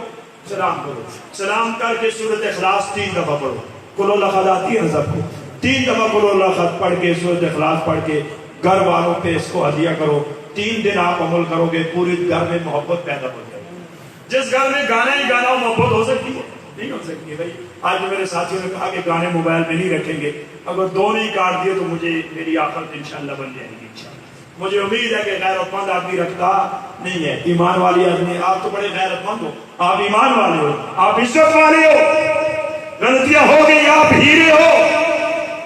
سلام کرو. سلام کر کے سورۃ اخلاص 3 دفعہ پڑھو. قل اللہ احد آتی ہے نا سب کو، 3 دفعہ قل اللہ احد پڑھ کے سورۃ اخلاص پڑھ کے گھر والوں پہ اس کو ہدیہ کرو. 3 دن آپ عمل کرو گے، پورے گھر میں محبت پیدا ہو جائے گی. جس گھر میں گانا ہی گانا ہو، محبت ہو سکتی ہے؟ نہیں ہو سکتی ہے بھائی. آج میرے ساتھیوں نے کہا کہ گانے موبائل میں نہیں رکھیں گے، اگر 2 نہیں کاٹ دیے تو مجھے میری آخرت انشاءاللہ بن جائے گی انشاءاللہ. مجھے امید ہے کہ غیرت مند آدمی رکھتا نہیں ہے، ایمان والی آدمی. آپ تو بڑے غیرت مند ہو، آپ ایمان والے ہو، آپ عزت والے ہو. غلطیاں ہو گئی، آپ ہیرے ہو،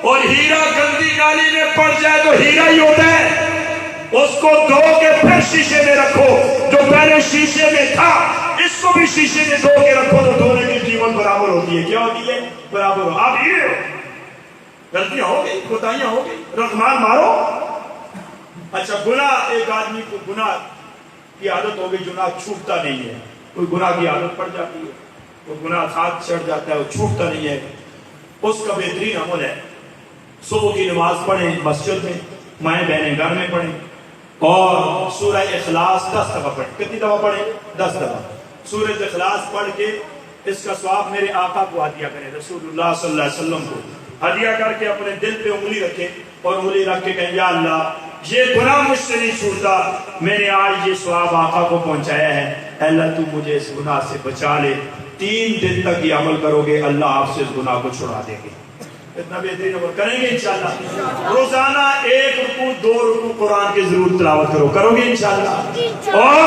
اور ہیرا گندی نالی میں پڑ جائے تو ہیرا ہی ہوتا ہے. اس کو دھو کے پھر شیشے میں رکھو، جو پہلے شیشے میں تھا اس کو بھی شیشے میں دھو کے رکھو تو دھونے کی قیمت برابر ہوتی ہے. کیا ہوتی ہے؟ برابر ہو. آپ ہیرے ہو. غلطیاں ہو گئی، کوتاہیاں ہو گئی، رحمان مارو. اچھا گناہ، ایک آدمی کو گناہ کی عادت ہو گئی، گناہ چھوٹتا نہیں ہے. کوئی گناہ کی عادت پڑ جاتی ہے، وہ گناہ ہاتھ چڑھ جاتا ہے، وہ چھوٹتا نہیں ہے. اس کا بہترین عمل ہے صبح کی نماز پڑھیں مسجد میں، مائیں بہنیں گھر میں پڑھیں، اور سورہ اخلاص 10 دفعہ پڑھیں. کتنی دفعہ پڑھیں؟ 10 دفعہ. سورہ اخلاص پڑھ کے اس کا ثواب میرے آقا کو ہدیہ کریں، رسول اللہ صلی اللہ علیہ وسلم کو ہدیہ کر کے اپنے دل پہ انگلی رکھیں اور انگلی رکھ کے کہیں یا اللہ یہ گناہ مجھ سے نہیں چھوٹتا، میں نے آج یہ ثواب آقا کو پہنچایا ہے، اے اللہ تو مجھے اس گناہ سے بچا لے. 3 دن تک یہ عمل کرو گے، اللہ آپ سے اس گناہ کو چھڑا دیں گے. اتنا بہترین عمل کریں گے انشاءاللہ. روزانہ 1 رکوع 2 رکوع قرآن کی ضرور تلاوت کرو گے انشاءاللہ. اور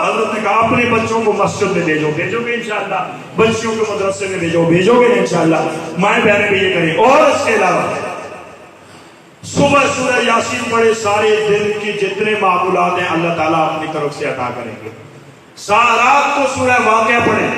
حضرت نے کہا اپنے بچوں کو مسجد میں بھیجو گے انشاءاللہ، بچیوں کو مدرسے میں بھیجو گے انشاءاللہ. مائیں بہنیں بھی یہ کریں. اور اس کے علاوہ صبح سورہ یاسین پڑھے، سارے دن کی جتنے معمولات ہیں اللہ تعالیٰ اپنی طرف سے عطا کریں گے. رات کو سورہ واقعہ پڑھیں،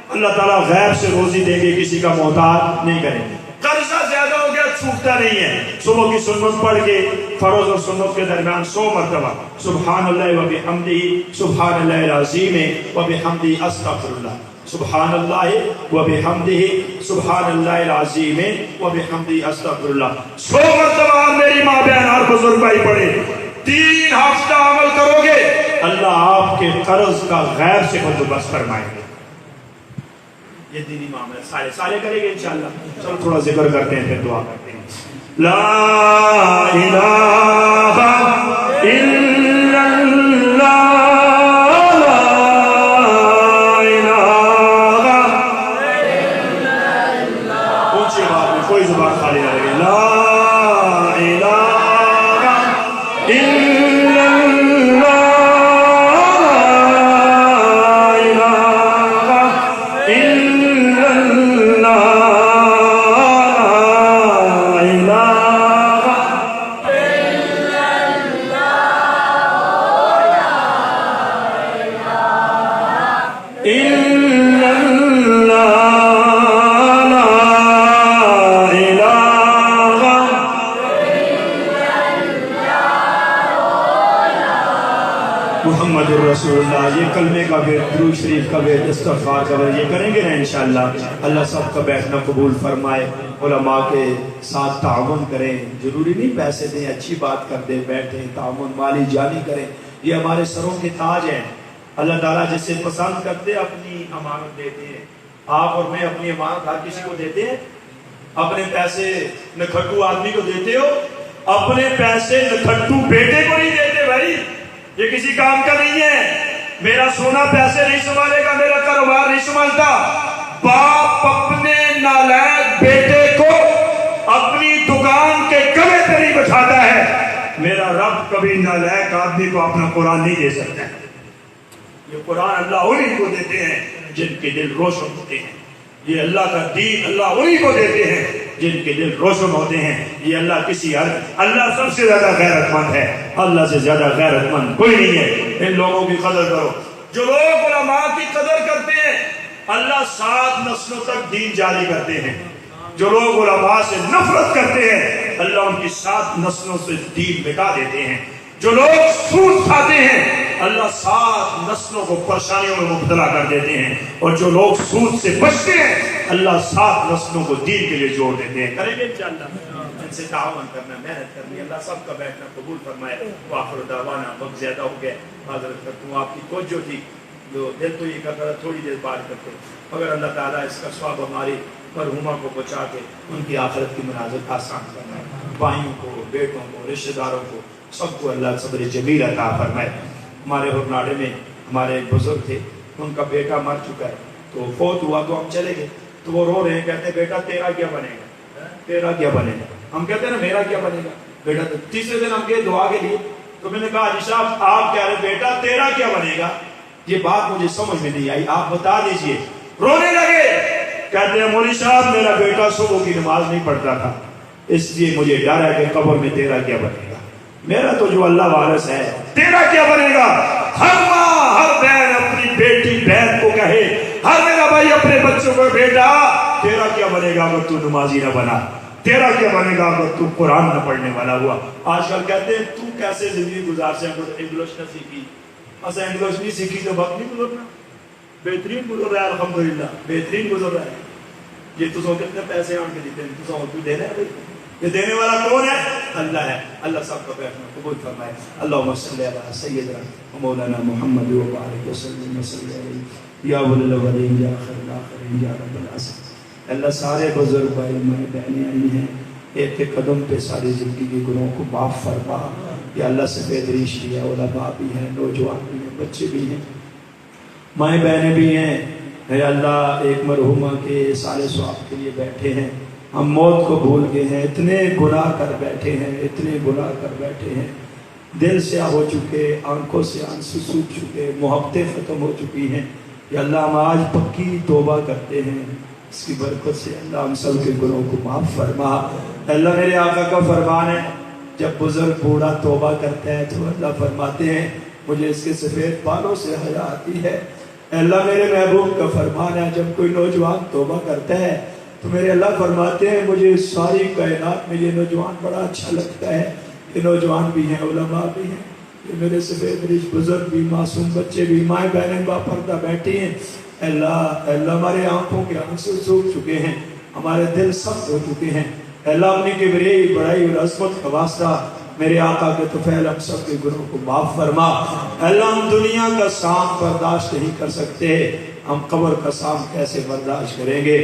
اللہ تعالیٰ غیب سے روزی دیں گے، کسی کا محتاج نہیں کریں گے. قرضہ زیادہ ہو گیا چھوٹتا نہیں ہے، صبح کی سنت پڑھ کے فرض اور سنت کے درمیان 100 مرتبہ سبحان اللہ و بحمدہ سبحان اللہ العظیم و بحمدہ استغفر اللہ، سبحان اللہ و بحمدہ سبحان اللہ العظیم و بحمدہ استغفر اللہ 100 مرتبہ. میری ماں بہن اور بزرگ بھائی پڑھے، 3 ہفتہ عمل کرو گے، اللہ آپ کے قرض کا غیر سے بندوبست فرمائیں گے. یہ دینی معاملہ سارے کریں گے انشاءاللہ. چلو تھوڑا ذکر کرتے ہیں پھر دعا کرتے ہیں. لا الہ الا اللہ، لا الہ الا اللہ. اونچی آواز میں، کوئی زبان خالی نہ رہے. لا الہ الا اللہ، محمد الرسول اللہ، یہ کلمے کا بھی، درود شریف کا بھی، استغفار کا بھی، یہ کریں گے نا انشاءاللہ۔ اللہ سب کا بیٹھنا قبول فرمائے، علماء کے ساتھ تعاون کریں، ضروری نہیں پیسے دیں، اچھی بات کر دیں، بیٹھیں، تعاون مالی جانی کریں، یہ ہمارے سروں کے تاج ہیں۔ اللہ تعالیٰ جسے پسند کرتے اپنی امانت دیتے ہیں۔ آپ اور میں اپنی امانت ہر کسی کو دیتے ہیں؟ اپنے پیسے نکھٹو آدمی کو دیتے ہو؟ اپنے پیسے نکھٹو بیٹے کو نہیں دیتے بھائی، یہ کسی کام کا نہیں ہے۔ میرا سونا پیسے نہیں سنبھالے گا، میرا کاروبار نہیں سنبھالتا۔ باپ اپنے نالائق بیٹے کو اپنی دکان کے کمرے پہ نہیں بٹھاتا ہے۔ میرا رب کبھی نالائق آدمی کو اپنا قرآن نہیں دے سکتا ہے۔ یہ قرآن اللہ انہیں کو دیتے ہیں جن کے دل روشن ہوتے ہیں۔ یہ اللہ کا دین اللہ انہیں کو دیتے ہیں جن کے دل روشن ہوتے ہیں۔ یہ اللہ سب سے زیادہ غیرت مند ہے، اللہ سے زیادہ غیرت مند کوئی نہیں ہے۔ ان لوگوں کی قدر کرو۔ جو لوگ علماء کی قدر کرتے ہیں اللہ 7 نسلوں تک دین جاری کرتے ہیں۔ جو لوگ علماء سے نفرت کرتے ہیں اللہ ان کی 7 نسلوں سے دین مٹا دیتے ہیں۔ جو لوگ سود کھاتے ہیں اللہ 7 نسلوں کو پریشانیوں میں مبتلا کر دیتے ہیں، اور جو لوگ سود سے بچتے ہیں اللہ 7 نسلوں کو دین کے لیے جوڑ دیتے ہیں۔ کریں گے انشاءاللہ، ان سے تعاون کرنا، محنت کرنی، اللہ سب کا بیٹھنا قبول فرمائے۔ وآخر دعوانا، وقت زیادہ ہو گیا، معذرت کرتا ہوں۔ آپ کی توجہ تھی، جو دل تو یہ کرتا تھا تھوڑی دیر بات کرتے، مگر اللہ تعالیٰ اس کا ثواب ہماری مرحومہ کو بچا کے ان کی آخرت کی منازل آسان فرمائے۔ بھائیوں کو، بیٹوں کو، رشتہ داروں کو، سب کو اللہ صبر جمیل عطا فرمائے۔ ہمارے ہرناڑے میں ہمارے ایک بزرگ تھے، ان کا بیٹا مر چکا ہے، تو فوت ہوا تو ہم چلے گئے، تو وہ رو رہے ہیں، کہتے ہیں بیٹا تیرا کیا بنے گا، تیرا کیا بنے گا؟ ہم کہتے ہیں نا میرا کیا بنے گا بیٹا۔ تو تیسرے دن ہم گئے دعا کے لیے، تو میں نے کہا حاجی صاحب آپ کہہ رہے بیٹا تیرا کیا بنے گا؟ یہ بات مجھے سمجھ میں نہیں آئی، آپ بتا دیجئے۔ رونے لگے، کہتے ہیں مولوی صاحب میرا بیٹا صبح کی نماز نہیں پڑھتا تھا، اس لیے مجھے ڈر ہے کہ قبر میں تیرا کیا بنے گا۔ میرا تو جو اللہ وارث ہے، تیرا کیا بنے گا؟ ہر ماں ہر بہن اپنی بیٹی بہن کو کہے، ہر میرا بھائی اپنے بچوں کو، بیٹا تیرا کیا بنے گا اگر تو نمازی نہ بنا، تیرا کیا بنے گا اگر تو قرآن نہ پڑھنے والا ہوا۔ آج کل کہتے ہیں تو کیسے زندگی گزار سے انگلش نہ سیکھی، اسے انگلش نہیں سیکھی تو وقت نہیں گزرنا، بہترین گزر رہا ہے الحمدللہ، بہترین گزر رہا ہے۔ یہ تو سو کتنے پیسے آن کے دیتے ہیں، تو سو دینا ہے بھائی، یہ دینے والا کون ہے؟ اللہ ہے۔ اللہ سب کا بیٹھنا قبول فرمائے۔ اللہم صلی علی سیدنا مولانا محمد و بارک وسلم وسلم علیہ یا ولی الاولین یا آخر الاخرین یا رب العالمین۔ اللہ سارے بزرگ بھائی ہمارے بہنیں آئی ہیں، ایک ایک قدم پہ ساری زندگی کے گناہوں کو معاف فرما۔ یا اللہ سفید ریش بھی ہے، علماء بھی ہیں، نوجوان بھی ہیں، بچے بھی ہیں، مائیں بہنیں بھی ہیں۔ اے اللہ ایک مرحومہ کے سارے ثواب کے لیے بیٹھے ہیں، ہم موت کو بھول گئے ہیں، اتنے گناہ کر بیٹھے ہیں، اتنے گناہ کر بیٹھے ہیں، دل سیاہ ہو چکے، آنکھوں سے آنسو سوکھ چکے، محبتیں ختم ہو چکی ہیں۔ یا اللہ ہم آج پکی توبہ کرتے ہیں، اس کی برکت سے اللہ ہم سب کے گناہوں کو معاف فرما۔ اللہ میرے آقا کا فرمان ہے جب بزرگ بوڑھا توبہ کرتا ہے تو اللہ فرماتے ہیں مجھے اس کے سفید بالوں سے حیا آتی ہے۔ اللہ میرے محبوب کا فرمان ہے جب کوئی نوجوان توبہ کرتا ہے تو میرے اللہ فرماتے ہیں مجھے ساری کائنات میں یہ نوجوان بڑا اچھا لگتا ہے۔ یہ نوجوان بھی ہیں، علماء بھی ہیں، یہ میرے سفید ریش بزرگ بھی، معصوم بچے بھی، مائیں بہنیں با پردہ بیٹھی ہیں۔ اللہ ہمارے آنکھوں کے آنسو سوکھ چکے ہیں، ہمارے دل سخت ہو چکے ہیں۔ اللہ اپنی کبریائی بڑائی اور عظمت کا واسطہ میرے آقا کے طفیل ہم سب کے گناہوں کو معاف فرما۔ اللہ ہم دنیا کا سام برداشت نہیں کر سکتے، ہم قبر کا سام کیسے برداشت کریں گے؟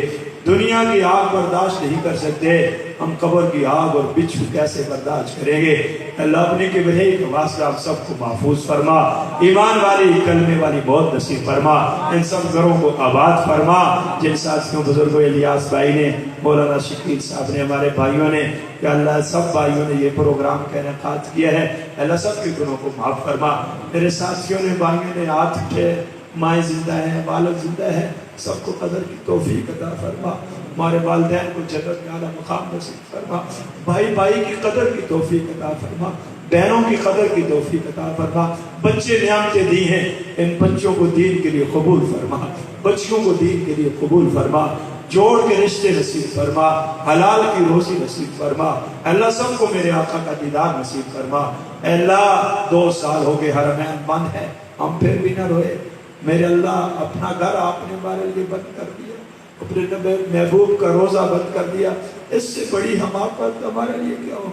دنیا کی آگ برداشت نہیں کر سکتے، ہم قبر کی آگ اور بچھو کیسے برداشت کریں گے؟ اللہ اپنی کبریائی کا واسطہ ہم سب کو محفوظ فرما، ایمان والی کلمے والی موت نصیب فرما، ان سب گھروں کو آباد فرما۔ جن ساتھیوں بزرگوں الیاس بھائی نے، مولانا شکیل صاحب نے، ہمارے بھائیوں نے، کہ اللہ سب بھائیوں نے یہ پروگرام کا انعقاد کیا ہے، اللہ سب کے گناہوں کو معاف فرما۔ میرے ساتھیوں نے، بھائیوں نے ہاتھ اٹھے، مائیں زندہ ہیں، والد زندہ ہیں، سب کو قدر کی توفیق عطا فرما۔ ہمارے والدین کو جنت میں اعلیٰ مقام نصیب فرما، بھائی بھائی کی قدر کی توفیق عطا فرما، بہنوں کی قدر کی توفیق عطا فرما۔ بچے نعمتیں دی ہیں، ان بچوں کو دین کے لیے قبول فرما، بچیوں کو دین کے لیے قبول فرما، جوڑ کے رشتے نصیب فرما، حلال کی روزی نصیب فرما۔ اللہ سب کو میرے آقا کا دیدار نصیب فرما۔ اللہ 2 سال ہو گئے حرمین بند ہے، ہم پھر بھی نہ روئے. میرے اللہ اپنا گھر آپ نے ہمارے لیے بند کر دیا, اپنے محبوب کا روزہ بند کر دیا, اس سے بڑی حماقت ہمارے لیے کیا ہو.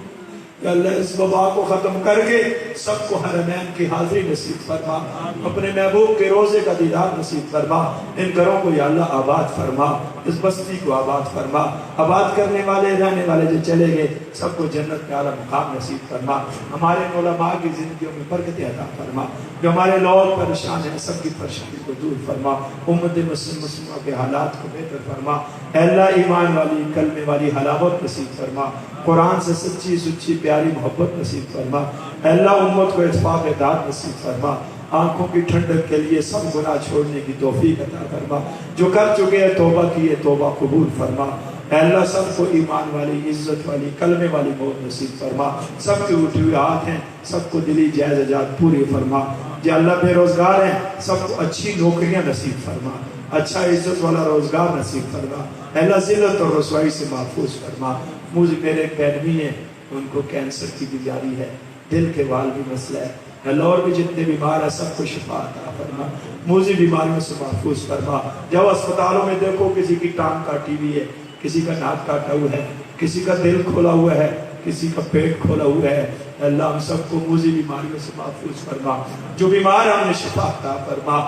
کہ اللہ اس وبا کو ختم کر کے سب کو حرمین کی حاضری نصیب فرما, اپنے محبوب کے روزے کا دیدار نصیب فرما. ان گھروں کو یا اللہ آباد فرما, اس بستی کو آباد فرما. آباد کرنے والے رہنے والے جو چلے گئے سب کو جنت کا اعلیٰ مقام نصیب فرما. ہمارے علماء کی زندگیوں میں برکت عطا فرما. جو ہمارے لوگ پریشان ہیں سب کی پریشانی کو دور فرما. امت مسلمہ کے حالات کو بہتر فرما. اے اللہ ایمان والی کلمے والی حلاوت نصیب فرما. قرآن سے سچی سچی پیاری محبت نصیب فرما. اے اللہ امت کو اتفاق اتحاد نصیب فرما. آنکھوں کی ٹھنڈک کے لیے سب گناہ چھوڑنے کی توفیق عطا فرما. جو کر چکے ہیں توبہ کی ہے توبہ قبول فرما. اے اللہ سب کو ایمان والی عزت والی کلمے والی موت نصیب فرما. سب کے اٹھے ہوئے ہاتھ ہیں سب کو دلی جائز اجات پوری فرما. جو اللہ بے روزگار ہیں سب کو اچھی نوکریاں نصیب فرما, اچھا عزت والا روزگار نصیب فرما. اے اللہ ذلت اور رسوائی سے محفوظ فرما. مجھے میرے ایک بہن ہیں ان کو کینسر کی بیماری ہے, دل کے وال بھی مسئلہ ہے. اللہ اور بھی جتنے بیمار ہیں سب کو شفا عطا فرما. موذی بیماریوں سے محفوظ فرما. جب اسپتالوں میں دیکھو کسی کی ٹانگ کاٹی ہوئی ہے, کسی کا ناک کاٹا ہوا ہے, کسی کا دل کھولا ہوا ہے, کسی کا پیٹ کھولا ہوا ہے. اللہ ہم سب کو موذی بیماریوں سے محفوظ فرما. جو بیمار ہیں ہمیں شفا عطا فرما.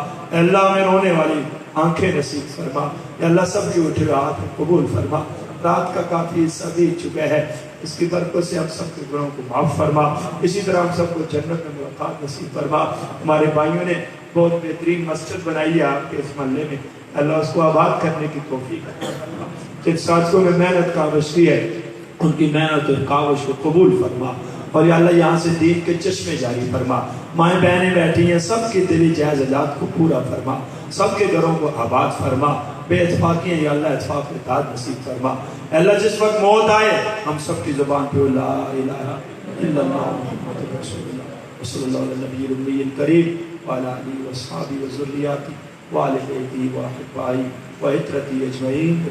اللہ ہمیں رونے والی آنکھیں نصیب فرما. اللہ سب کے اٹھے ہاتھ قبول فرما. رات کا کافی حصہ بیت چکا ہے, اس کی برکت سے ہم سب کے گناہوں کو معاف فرما. اسی طرح ہم سب کو جنت میں ملاقات نصیب فرما. ہمارے بھائیوں نے بہت بہترین مسجد بنائی ہے آپ کے اس محلے میں, اللہ اس کو آباد کرنے کی توفیق عطا فرما. جن ساتھیوں میں محنت کاوش کی ہے ان کی محنت اور کاوش کو قبول فرما. اور یا اللہ یہاں سے دین کے چشمے جاری فرما. مائیں بہنیں بیٹھی ہیں سب کی دلی جائز اجات کو پورا فرما. سب کے گھروں کو آباد فرما. بے اتفاقی ہیں یا اللہ اتفاق اتحاد نصیب فرما. اے اللہ جس وقت موت آئے ہم سب کی زبان پہ لا الہ الا اللہ محمد رسول اللہ صلی اللہ علیہ نبی الامی الکریم وعلی آلہ وصحبہ وذریاتہ وآل بیتہ وأحبائہ وعترتہ اجمعین.